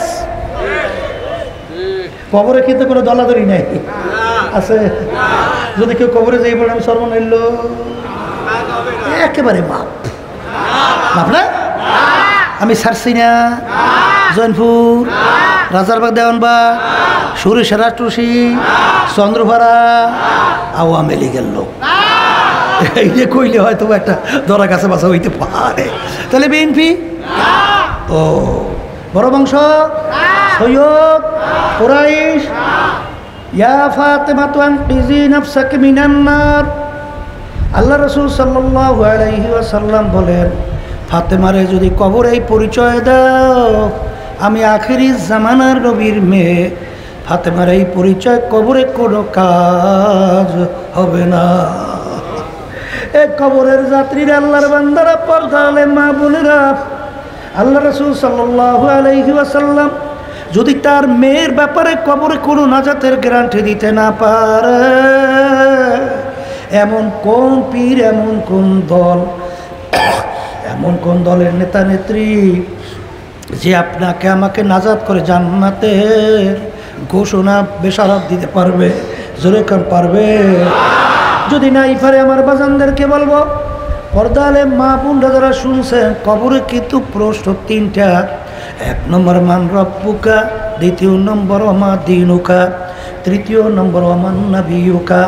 কবরে কিন্তু কোনো দলাদলি নাই আছে। যদি কেউ কবরে যাই বলে আমি সর্বনৈল, একেবারে মাপ মাপ না। আমি ছাড়ছি না জৈনপুর, রাজারবাগ, দেওয়ানবাগ, সুরেশ্বরা, টুসি, চন্দ্রপাড়া, আওয়ামী লীগের লোক। এই যে কইলে হয়তো একটা ধরা কাছে বাসা হইতে পারে। তাহলে বিএনপি ও বড় বংশ, সৈয়দ, কুরাইশ, ইয়া ফাতেমাতু আনকিজি নাফসাকি মিনান নার। আল্লাহ রাসূল সাল্লাল্লাহু আলাইহি ওয়াসাল্লাম বলেন, ফাতেমারে যদি কবরে পরিচয় দাও, আমি আখেরি জামানার নবীর মেয়ে, ফাতেমার এই পরিচয় কবরে কোনো কাজ হবে না। এই কবরের যাত্রীরা, আল্লাহর বান্দারা, পর্দা আলে মা বোনেরা, আল্লাহ রাসূল সাল্লাল্লাহু আলাইহি ওয়াসাল্লাম যদি তার মেয়ের ব্যাপারে কবরে কোনো নাজাতের গ্যারান্টি দিতে না পারে, এমন কোন পীর, এমন কোন দল, এমন কোন দলের নেতা নেত্রী যে আপনাকে আমাকে নাজাত করে জান্নাতের ঘোষণা বেশারাত দিতে পারবে? জোরে কান পারবে? যদি নাই পারে আমার বাজানদেরকে বলবো, পর্দালে মা বোনরা যারা শুনছেন, কবরে কিন্তু প্রশ্ন 3টা। 1 নম্বর মান রব্বুকা, 2 নম্বর ওমা দীনুকা, 3 নম্বর ওমান নাবিয়ুকা।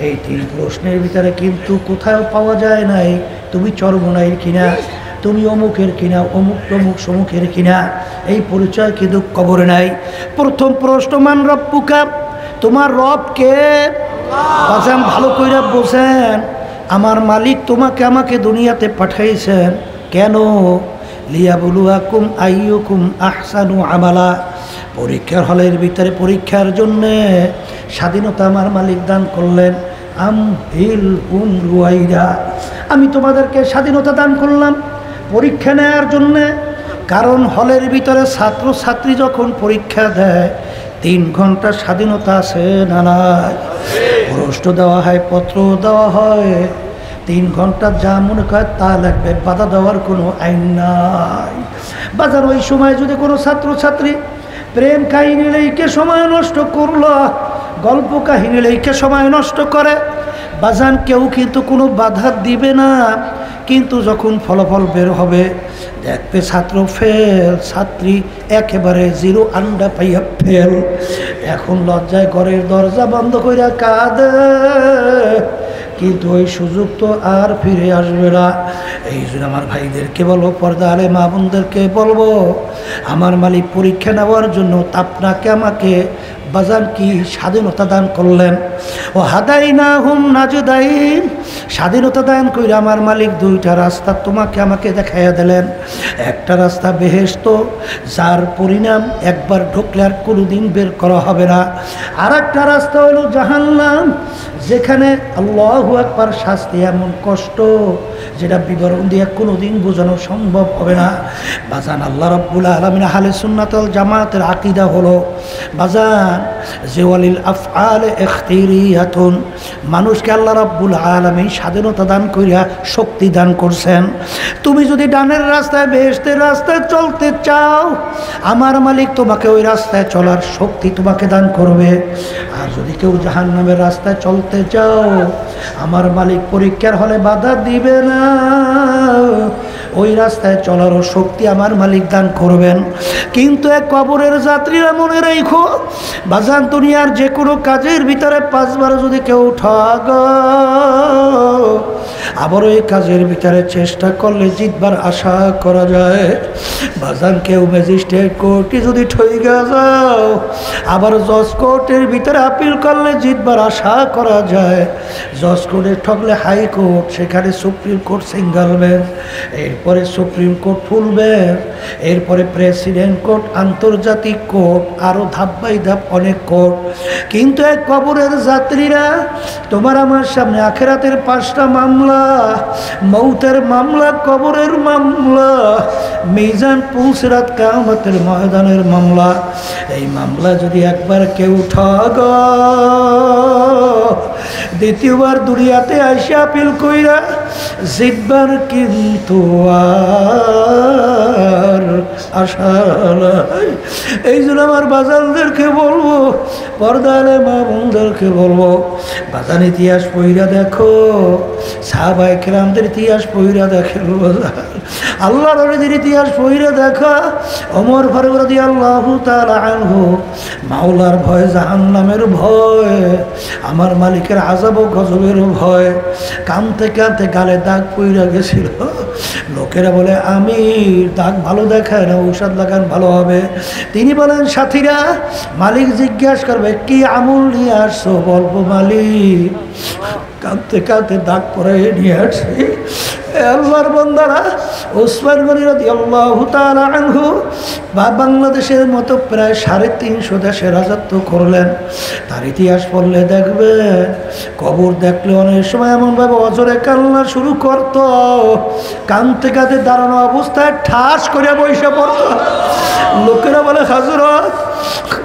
এই 3 প্রশ্নের ভিতরে কিন্তু কোথাও পাওয়া যায় নাই তুমি চরমনাইয়ের কিনা, তুমি অমুকের কিনা, অমুক তমুক সমুখের কিনা, এই পরিচয় কিন্তু কবরে নাই। প্রথম প্রশ্ন মান রব্বুকা, তোমার রব কে? বাজান ভালো কইরা বোঝেন, আমার মালিক তোমাকে আমাকে দুনিয়াতে পাঠাইছেন কেন? লিয়াবলুয়াকুম আইয়ুকুম আহসানু আমালা। পরীক্ষার হলের ভিতরে পরীক্ষার জন্যে স্বাধীনতা আমার মালিক দান করলেন। রুয়াইদা, আমি তোমাদেরকে স্বাধীনতা দান করলাম পরীক্ষা নেওয়ার জন্যে। কারণ হলের ভিতরে ছাত্র ছাত্রী যখন পরীক্ষা দেয় 3 ঘন্টা স্বাধীনতা আছে না নাই? প্রশ্ন দেওয়া হয়, পত্র দেওয়া হয়, 3 ঘন্টা যা মনে করে তা লাগবে, বাধা দেওয়ার কোনো আইন নাই। বাজার ওই সময় যদি কোনো ছাত্র ছাত্রী প্রেম কাহিনী লেখে সময় নষ্ট করলো, গল্প কাহিনী লেখে সময় নষ্ট করে, বাজান কেউ কিন্তু কোনো বাধা দিবে না, কিন্তু যখন ফলাফল বের হবে দেখবে ছাত্র ফেল, ছাত্রী একেবারে 0 আন্ডা পাইয়া ফেল। এখন লজ্জায় ঘরের দরজা বন্ধ কইরা কাঁদে, কিন্তু ওই সুযোগ তো আর ফিরে আসবে না। এই জন্য আমার ভাইদেরকে বলবো, পর্দা আলে মা বোনদেরকে বলবো, আমার মালিক পরীক্ষা নেওয়ার জন্য আপনাকে আমাকে বাজান কি স্বাধীনতা দান করলেন। ও হাদাইনা হুম নাজদাইন, স্বাধীনতা দান কইরা আমার মালিক 2টা রাস্তা তোমাকে আমাকে দেখাইয়া দিলেন। একটা রাস্তা বেহেশত, যার পরিণাম একবার ঢুকলে আর কোনোদিন বের করা হবে না। আর একটা রাস্তা হলো জাহান্নাম, যেখানে আল্লাহু আকবার শাস্তি এমন কষ্ট যেটা বিবরণ দিয়ে কোনোদিন বোঝানো সম্ভব হবে না। বাজান আল্লাহ রাব্বুল আলামিন আহলে সুন্নাত ওয়াল জামাতের আকীদা হলো বাজান যে ওয়ালিল আফআল ইখতিরিয়াতুন, মানুষকে আল্লাহ রাব্বুল আলামিন স্বাধীনতা দান কইরা শক্তি দান করছেন। তুমি যদি ডানের রাস্তায় বেহেশতের রাস্তায় চলতে চাও, আমার মালিক তোমাকে ওই রাস্তায় চলার শক্তি তোমাকে দান করবে। আর যদি কেউ জাহান্নামের রাস্তায় চলতে চাও, আমার মালিক পরীক্ষার হলে বাধা দিবে না, ওই রাস্তায় চলারও শক্তি আমার মালিক দান করবেন। কিন্তু এক কবরের যাত্রীরা মনে রেখো বাজান, দুনিয়ার যে কোনো কাজের ভিতরে 5 বার যদি কেউ ঠগ, আবার ওই কাজের ভিতরে চেষ্টা করলে জিতবার আশা করা যায়। বাজান কেউ ম্যাজিস্ট্রেট কোর্টে যদি ঠইগা যাও, আবার জজ কোর্টের ভিতরে আপিল করলে জিতবার আশা করা যায়। জজ কোর্টে ঠকলে হাইকোর্ট, সেখানে সুপ্রিম কোর্ট সিঙ্গল বেঞ্চ, এরপরে সুপ্রিম কোর্ট ফুল বেঞ্চ, এরপরে প্রেসিডেন্ট কোর্ট, আন্তর্জাতিক কোর্ট, আরও ধাপ বাই ধাপ অনেক কোর্ট। কিন্তু এক কবরের যাত্রীরা তোমার আমার সামনে আখেরাতের 5টা মামলা, মৌতের মামলা, কবরের মামলা, মিজান পুলসিরাত কিয়ামতের ময়দানের মামলা। এই মামলা যদি একবার কেউ ঠগ, দ্বিতীয়বার দুনিয়াতে আইসা আপিল কইরা জিতবার কিন্তু আর আশা নাই। এই জন্য আমার বাজানদেরকে বলবো, পর্দা আলে মা বোনদেরকে বলবো, বাজান ইতিহাস পইরা দেখো, সাহাবায়ে কেরামদের ইতিহাস পইরা দেখেন, আল্লাহর ওলিদের ইতিহাস পইরা দেখা। ওমর ফারুক রাদিয়াল্লাহু তাআলা আনহু মাওলার ভয়, জাহান্নামের ভয়, আমার মালিকের আযাব ও গজবের ভয়, কাঁদতে কাঁদতে গালে দাগ পইরা গেছিল। লোকেরা বলে আমি দাগ ভালো দেখায় না, ঔষধ লাগান ভালো হবে। তিনি বলেন সাথীরা, মালিক জিজ্ঞাসা করবে কি আমল নিয়ে আসছো, বলবো মালিক কাঁদতে কাঁদতে দাগ পরে নিয়ে আসছি। আল্লাহর বান্দারা, ওসমান গনি রাদিয়াল্লাহু তাআলা আনহু বাংলাদেশের মতো প্রায় 350 দেশে রাজত্ব করলেন। তার ইতিহাস পড়লে দেখবে, কবর দেখলে অনেক সময় এমনভাবে অজরে কান্না শুরু করতো, কাঁদতে কাঁদতে দাঁড়ানো অবস্থায় ঠাস করে বসে পড়তো। লোকেরা বলে হযরত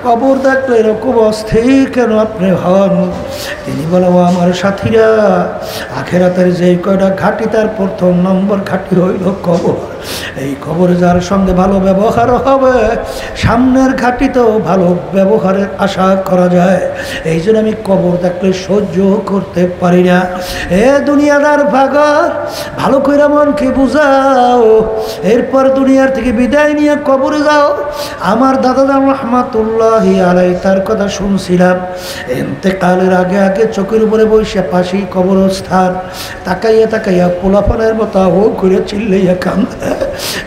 কবর দেখলে এরকম অস্থির কেন আপনি হন? তিনি বলে, ও আমার সাথীরা, আখেরাতের যে কয়টা ঘাঁটি, তার 1ম নম্বর ঘাঁটি হইল কবর। এই কবরে যার সঙ্গে ভালো ব্যবহার হবে, সামনের ঘাঁটিতেও ভালো ব্যবহারের আশা করা যায়। এই জন্য আমি কবর দেখলে সহ্য করতে পারি না। এ দুনিয়াদার ভাগর, ভালো করে মনকে বুঝাও, এরপর দুনিয়ার থেকে বিদায় নিয়ে কবরে যাও। আমার দাদাজান রহমাতুল্লাহি আলাইহি তার কথা শুনছিলাম, ইন্তেকালের আগে আগে চোখের উপরে বসে পাশেই কবরস্থান, তাকাইয়া তাকাইয়া পোলাপানের মতো ও করে চিল্লাইয়া কান্দে,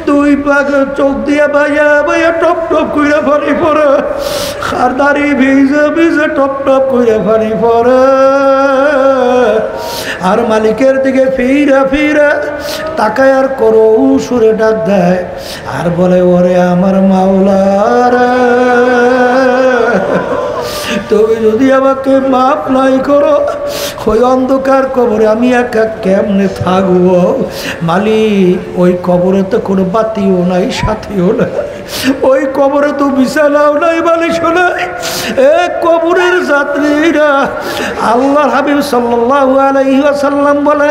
2 ভাগ চোখ দিয়া বাইয়া বাইয়া টপ টপ কইরা পানি পড়ে, আর দাড়ি ভিজে ভিজে টপ টপ কইরা পানি পড়ে। আর মালিকের দিকে ফিরা ফিরা তাকায় আর করো সুরে ডাক দেয়, আর বলে, ওরে আমার মাওলার, তুমি যদি আমাকে মাফ নাই করো, ওই অন্ধকার কবরে আমি একা কেমনে থাকবো? মালিক, ওই কবরে তো কোনো বাতিও নাই, সাথীও নাই। ওই কবরে তো বিছানাও নাই, বালিশও নাই। এ কবরের যাত্রীরা, আল্লাহর হাবিব সাল্লাল্লাহু আলাইহি ওয়াসাল্লাম বলে,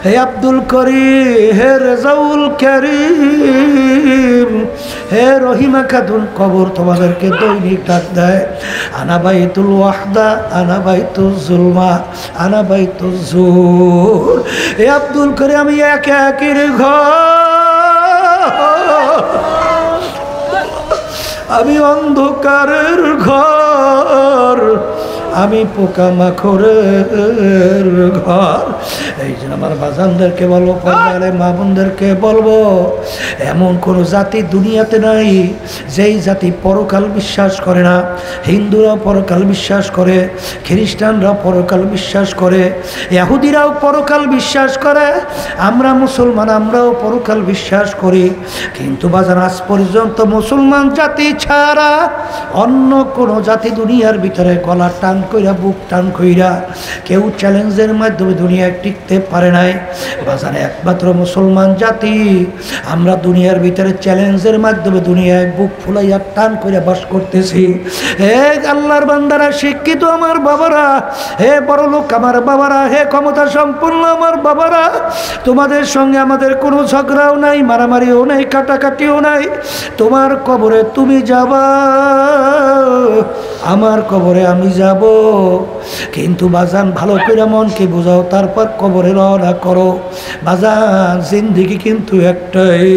হে আব্দুল করিম, হে রেজাউল করিম, হে রহিমা খাতুন, কবর তোমাদেরকে দৈনিক ডাক দেয়, আনা বাইতুল ওয়াহদা, আনা বাইতুল জুলমা, আনা বাইতুল জুর। হে আব্দুল করিম, আমি একের ঘর, আমি অন্ধকারের ঘর, আমি পোকামাকড়ের ঘর। এই জন্য আমার বাজানদেরকে বলবো, পর্দারে মা বোনদেরকে বলবো, এমন কোনো জাতি দুনিয়াতে নাই যেই জাতি পরকাল বিশ্বাস করে না। হিন্দুরাও পরকাল বিশ্বাস করে, খ্রিস্টানরাও পরকাল বিশ্বাস করে, ইহুদিরাও পরকাল বিশ্বাস করে, আমরা মুসলমান আমরাও পরকাল বিশ্বাস করি। কিন্তু বাজান, আজ পর্যন্ত মুসলমান জাতি ছাড়া অন্য কোনো জাতি দুনিয়ার ভিতরে গলা টান কইরা, বুক টান কইরা কেউ চ্যালেঞ্জের মাধ্যমে দুনিয়ায় টিকতে পারে নাই। বাজারে একমাত্র মুসলমান জাতি আমরা দুনিয়ার ভিতরে চ্যালেঞ্জের মাধ্যমে দুনিয়ায় বুক ফুলাইয়া টান কইরা বাস করতেছি। হে আল্লাহর বান্দারা, শিক্ষিত আমার বাবারা, হে বড় লোক আমার বাবারা, হে ক্ষমতা সম্পন্ন আমার বাবারা, তোমাদের সঙ্গে আমাদের কোনো ঝগড়াও নাই, মারামারিও নাই, কাটাকাটিও নাই। তোমার কবরে তুমি যাবা, আমার কবরে আমি যাব। কিন্তু বাজান, ভালো করে মনকে বোঝাও, তারপর কবরে রওনা করো। বাজান, জিন্দেগি কিন্তু একটাই।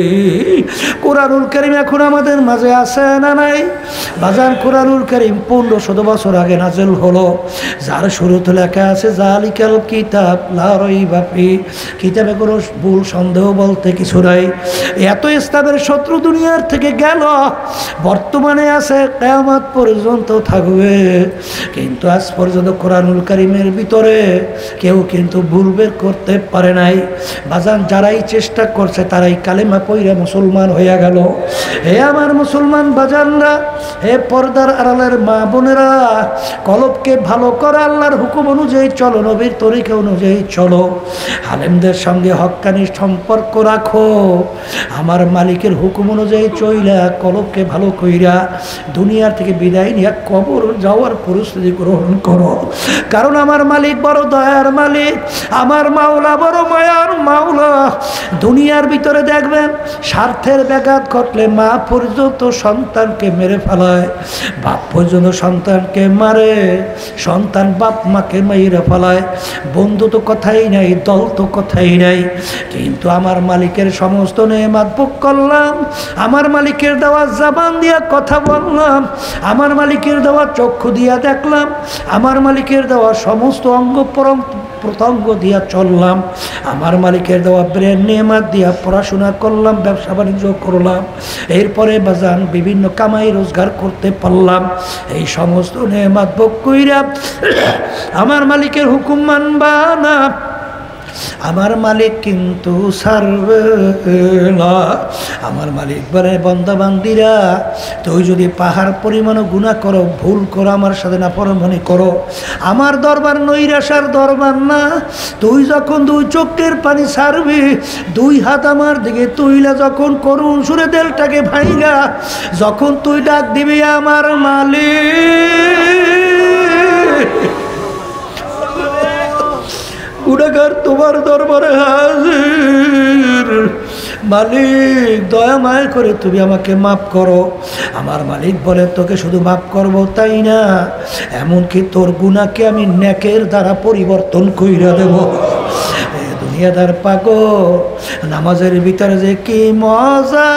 কোরআনুল কারীম এখন আমাদের মাঝে আছে না নাই? বাজান, কোরআনুল কারীম 1500 বছর আগে নাযিল হলো, যার শুরুতে লেখা আছে জালিকাল কিতাব লা রাইবা ফিহি, কিতাবে কোনো ভুল সন্দেহ বলতে কিছু নাই। এত ইসলামের শত্রু দুনিয়ার থেকে গেল, বর্তমানে আছে, কিয়ামত পর্যন্ত থাকবে। কিন্তু আজ পর্যন্ত কোরআনুল কারীমের ভিতরে কেউ কিন্তু ভুল বের করতে পারে নাই। বাজান, যারাই চেষ্টা করছে তারাই কালেমা পইরা মুসলমান হইয়া গেল। হে আমার মুসলমান বাজানরা, হে পর্দার আড়ালের মা বোনেরা, কলবকে ভালো করা, আল্লাহর হুকুম অনুযায়ী চলো, নবীর তরিকা অনুযায়ী চলো, আলেমদের সঙ্গে হক্কানি সম্পর্ক রাখো, আমার মালিকের হুকুম অনুযায়ী চইলা কলবকে ভালো কইরা দুনিয়ার থেকে বিদায় নিয়ে কবর যাওয়ার পরিস্থিতি গ্রহণ করো। কারণ আমার মালিক বড় দয়ার মালিক, আমার মাওলা বড় মায়ার মাওলা। দুনিয়ার ভিতরে দেখবেন স্বার্থের ব্যাঘাত ঘটলে মা পর্যন্ত সন্তানকে মেরে ফেলায়, বাপ পর্যন্ত সন্তানকে মারে, সন্তান বাপ মাকে মেরে ফেলায়। বন্ধু তো কথাই নাই, দল তো কথাই নাই। কিন্তু আমার মালিকের সমস্ত নেয়ামত ভোগ করলাম, আমার মালিকের দেওয়া জবান দিয়া কথা বললাম, আমার মালিকের দেওয়া চক্ষু দিয়া দেখলাম, আমার মালিকের দেওয়া সমস্ত অঙ্গ প্রত্যঙ্গ দিয়া চললাম, আমার মালিকের দেওয়া ব্রেন নেয়ামত দিয়া পড়াশোনা করলাম, ব্যবসা বাণিজ্য করলাম, এরপরে বাজান বিভিন্ন কামাই রোজগার করতে পারলাম। এই সমস্ত নেয়ামত ভোগ কইরা আমার মালিকের হুকুম মানবা না, আমার মালিক কিন্তু ছাড়বে না। আমার মালিক বলে, বান্দা বান্দিরা, তুই যদি পাহাড় পরিমাণও গুনাহ করো, ভুল করো, আমার সাথে নাফরমানি করো, আমার দরবার নৈরাশার দরবার না। তুই যখন 2 চোখের পানি ছাড়বি, 2 হাত আমার দিকে তুইলা যখন করুণ সুরে দেলটাকে ভাইগা যখন তুই ডাক দিবি, আমার মালিক, গুনাহগার তোমার দরবারে হাজির, মালিক দয়া মায়া করে তুমি আমাকে মাফ করো। আমার মালিক বলে, তোকে শুধু মাফ করব তাই না, এমনকি তোর গুনাহকে আমি নেকের দ্বারা পরিবর্তন কইরা দেব। দুনিয়াদার পাগল, নামাজের ভিতরে যে কি মজা,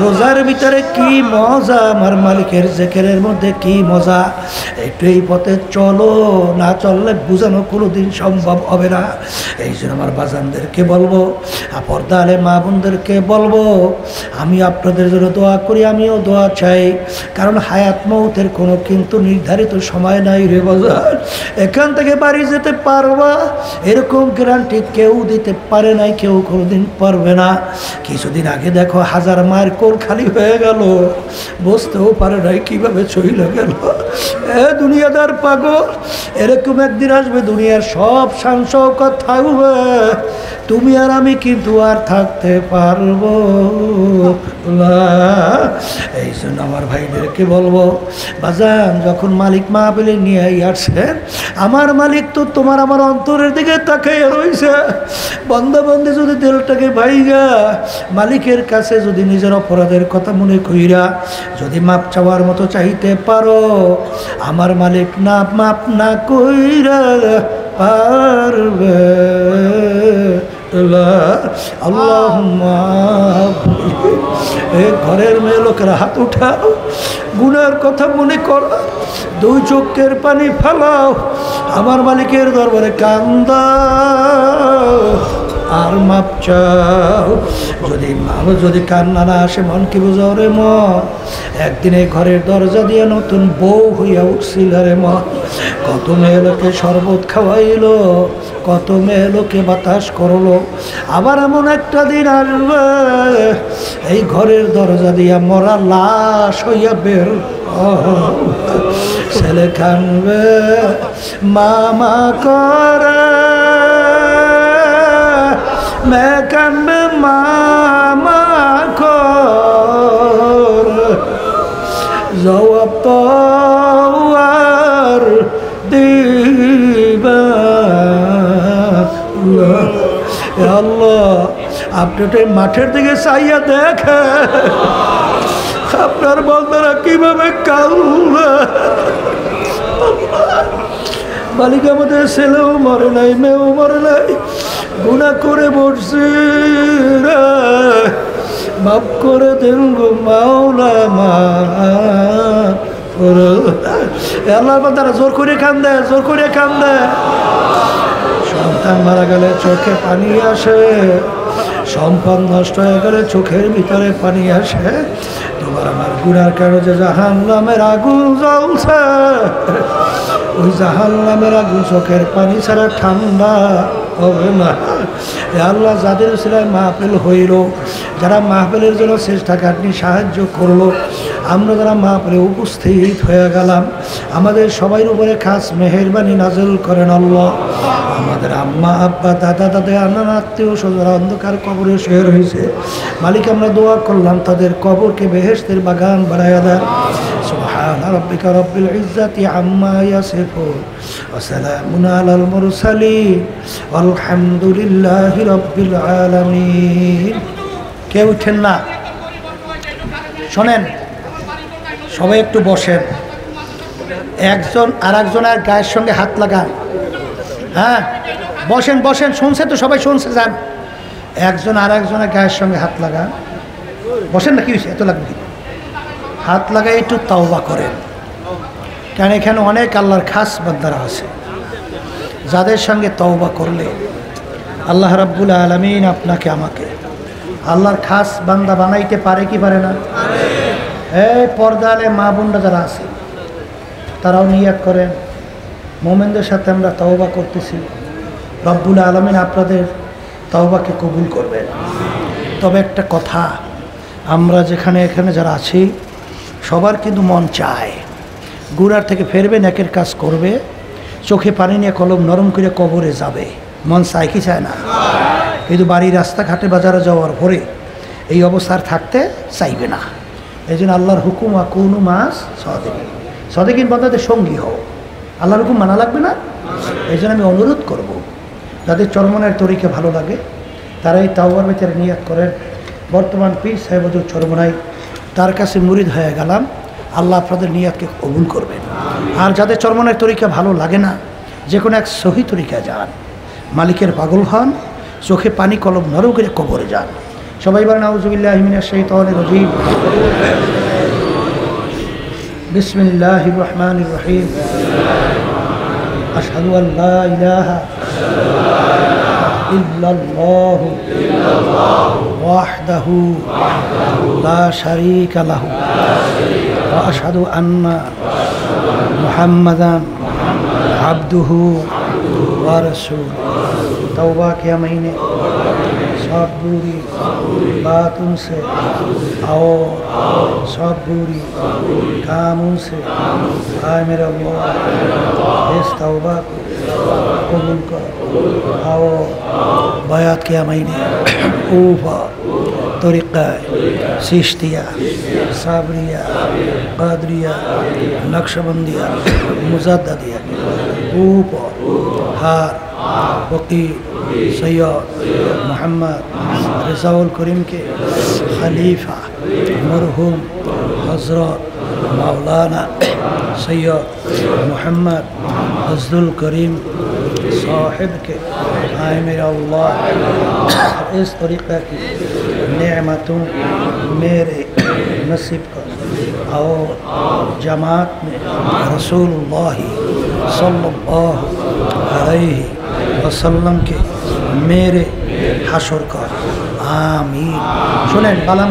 রোজার ভিতরে কি মজা, আমার মালিকের জিকিরের মধ্যে কি মজা। একটু এই পথে চলো, না চললে বোঝানো কোনোদিন সম্ভব হবে না। এই জন্য আমার বাজানদেরকে বলবো, পর্দা আলে মা বোনদেরকে বলবো, আমি আপনাদের জন্য দোয়া করি, আমিও দোয়া চাই। কারণ হায়াত মৌতের কোনো কিন্তু নির্ধারিত সময় নাই রে বাজার। এখান থেকে বাড়ি যেতে পারবা এরকম গ্যারান্টি কেউ দিতে পারে নাই, কেউ কোনোদিন পারবে না। কিছুদিন আগে দেখো 1000 মায়ের কোল খালি হয়ে গেল, বুঝতেও পারে নাই কিভাবে চলে গেল। দুনিয়াদার পাগল, এরকম একদিন আসবে দুনিয়ার সব শান শওকত থাকবে, তুমি আর আমি কিন্তু আর থাকতে পারবো এই জন্য আমার ভাইদেরকে বলবো, বাজান যখন মালিক মাহফিলে নিয়ে আসছেন, আমার মালিক তো তোমার আমার অন্তরের দিকে তাকাইয়া রয়েছে। বন্দাবন্দি যদি দিলটাকে ভাইগা মালিকের কাছে যদি নিজের অপরাধের কথা মনে কইরা যদি মাপ চাওয়ার মতো চাইতে পারো, আমার মালিক না মাপ না কইরা পারবে। আল্লাহুম্মা এই ঘরের মেয়ে লোকের হাত উঠাও, গুনার কথা মনে করো, দুই চোখের পানি ফেলাও, আমার মালিকের দরবারে কান্দাও আর মাপ চাও। যদি কান্না না আসে মন কি বুঝাও রে মন, একদিন এই ঘরের দরজা দিয়ে নতুন বউ হইয়া উঠছিল রে মন। কত মেয়ে লোকে শরবত খাওয়াইলো, কত মেয়ে লোকে বাতাস করলো, আবার এমন একটা দিন আসবে এই ঘরের দরজা দিয়া মরা লাশ হইয়া বের। ছেলে কানবে মামা করে, मैं कब मामा को जवाब तो আর দিবা। আল্লাহ আপনি তো মাঠের দিকে চাইয়া দেখে আপনার বন্ধারা কিভাবে কাঁদবে। মালিক আমাদের ছেলেও মরে নাই, মেয়েও মরে নাই, গুনাহ করে বসছি, মাফ করে দেন গো মাওলা, আল্লাহ বান্দারা জোর করে কান্দে, জোর করে কান্দে। সন্তান মারা গেলে চোখে পানি আসে, সম্পদ নষ্ট হয়ে গেলে চোখের ভিতরে পানি আসে। তোমার আমার গুনার কারণে যে জাহান্নামের আগুন জ্বলছে, ওই জাহান্নামের আগুন চোখের পানি ছাড়া ঠান্ডা হবে না। আল্লাহ যাদের ছিলেন মাহফিল হইল, যারা মাহফিলের জন্য চেষ্টা কাটনি সাহায্য করলো, আমরা যারা মাহফিলে উপস্থিত হয়ে গেলাম, আমাদের সবাই উপরে খাস মেহেরবানি নাজল করেন আল্লাহ। আমাদের আম্মা আব্বা দাদা দাদা নানা আত্মীয় স্বজনরা অন্ধকার কবরে শুয়ে রয়েছে, মালিক আমরা দোয়া করলাম তাদের কবরকে বেহেশতের বাগান বানায়া দেন। সুবহান রাব্বিকা রব্বিল ইজ্জাতি আম্মা ইয়াসিফুন ওয়া সালামুন আলাল মুরসালিন আলহামদুলিল্লাহি রাব্বিল আলামিন। কেউ উঠেন না, শোনেন সবাই একটু বসেন, একজন আর একজনের গায়ের সঙ্গে হাত লাগান। হ্যাঁ বসেন বসেন, শুনছে তো সবাই, শুনছে যান। একজন আর একজনের গায়ের সঙ্গে হাত লাগান, বসেন না, কি হয়েছে এত লাগবে, হাত লাগাই একটু তাওবা করেন। কারণ এখানে অনেক আল্লাহর খাস বান্দারা আছে, যাদের সঙ্গে তওবা করলে আল্লাহ রাব্বুল আলামিন আপনাকে আমাকে আল্লাহর খাস বান্দা বানাইতে পারে কি পারে না? এই পর্দালে মা বোনরা যারা আছে তারাও নিয়াত করেন, মোমেনদের সাথে আমরা তওবা করতেছি, রব্বুল আলামিন আপনাদের তওবাকে কবুল করবেন। তবে একটা কথা, আমরা এখানে যারা আছি সবার কিন্তু মন চায় গুনার থেকে ফেরবে, নেকের কাজ করবে, চোখে পানি নিয়ে কলম নরম করে কবরে যাবে, মন চায় কি চায় না? কিন্তু বাড়ির রাস্তাঘাটে বাজারে যাওয়ার পরে এই অবস্থার থাকতে চাইবে না। এই জন্য আল্লাহর হুকুম আকুনু মাস সাদিকিন, সাদিকিন বান্দাদের সঙ্গী হও, আল্লাহর হুকুম মানা লাগবে না। এই জন্য আমি অনুরোধ করব, যাদের চরমনের তরিকে ভালো লাগে তারা এই তাওবার ভিতরে নিয়াত করেন। বর্তমান পীর সাহেব হুজুর চরমনাই, তার কাছে মুরিদ হয়ে গেলাম, আল্লাহ আপনাদের নিয়াতকে কবুল করবেন। আর যাদের চরমনের তরিকা ভালো লাগে না, যে কোনো এক সহি তরিকায় যান, মালিকের পাগল হন, চোখে পানি কলম নরম করে কবরে যান। সবাই বলেন আউযুবিল্লাহি মিনাশ শাইতানির রাজীম, বিসমিল্লাহির রহমানির রহিম, আশহাদু আল্লা ইলাহা ইল্লাল্লাহু ওয়াহদাহু লা শারীকা লাহু ওয়া আশহাদু আন্না মুহাম্মাদান আবদুহু ওয়া রাসূলুহু। तौबा के महीने सब बुरी बातों से और सब बुरी कामों से आए मेरा अल्लाह इस तौबा को कबूल कर। आओ बयात के महीने ऊपर তরিকায় চিশতিয়া, সাবরিয়া, কাদরিয়া, নকশবন্দিয়া, মুজাদ্দাদিয়া উপর হার ফকির সৈয়দ মোহাম্মদ রেজাউল করিমকে খলিফা মরহুম হজরত मौलाना सैयद मोहम्मद फजलुल करीम साहिब के आए मेरा अल्लाह इस तरीक़े की नेमतों मेरे नसीब का और जमात में रसूलुल्लाह सल्लल्लाहु अलैहि वसल्लम के मेरे हशर का आमीन। सुनें बाला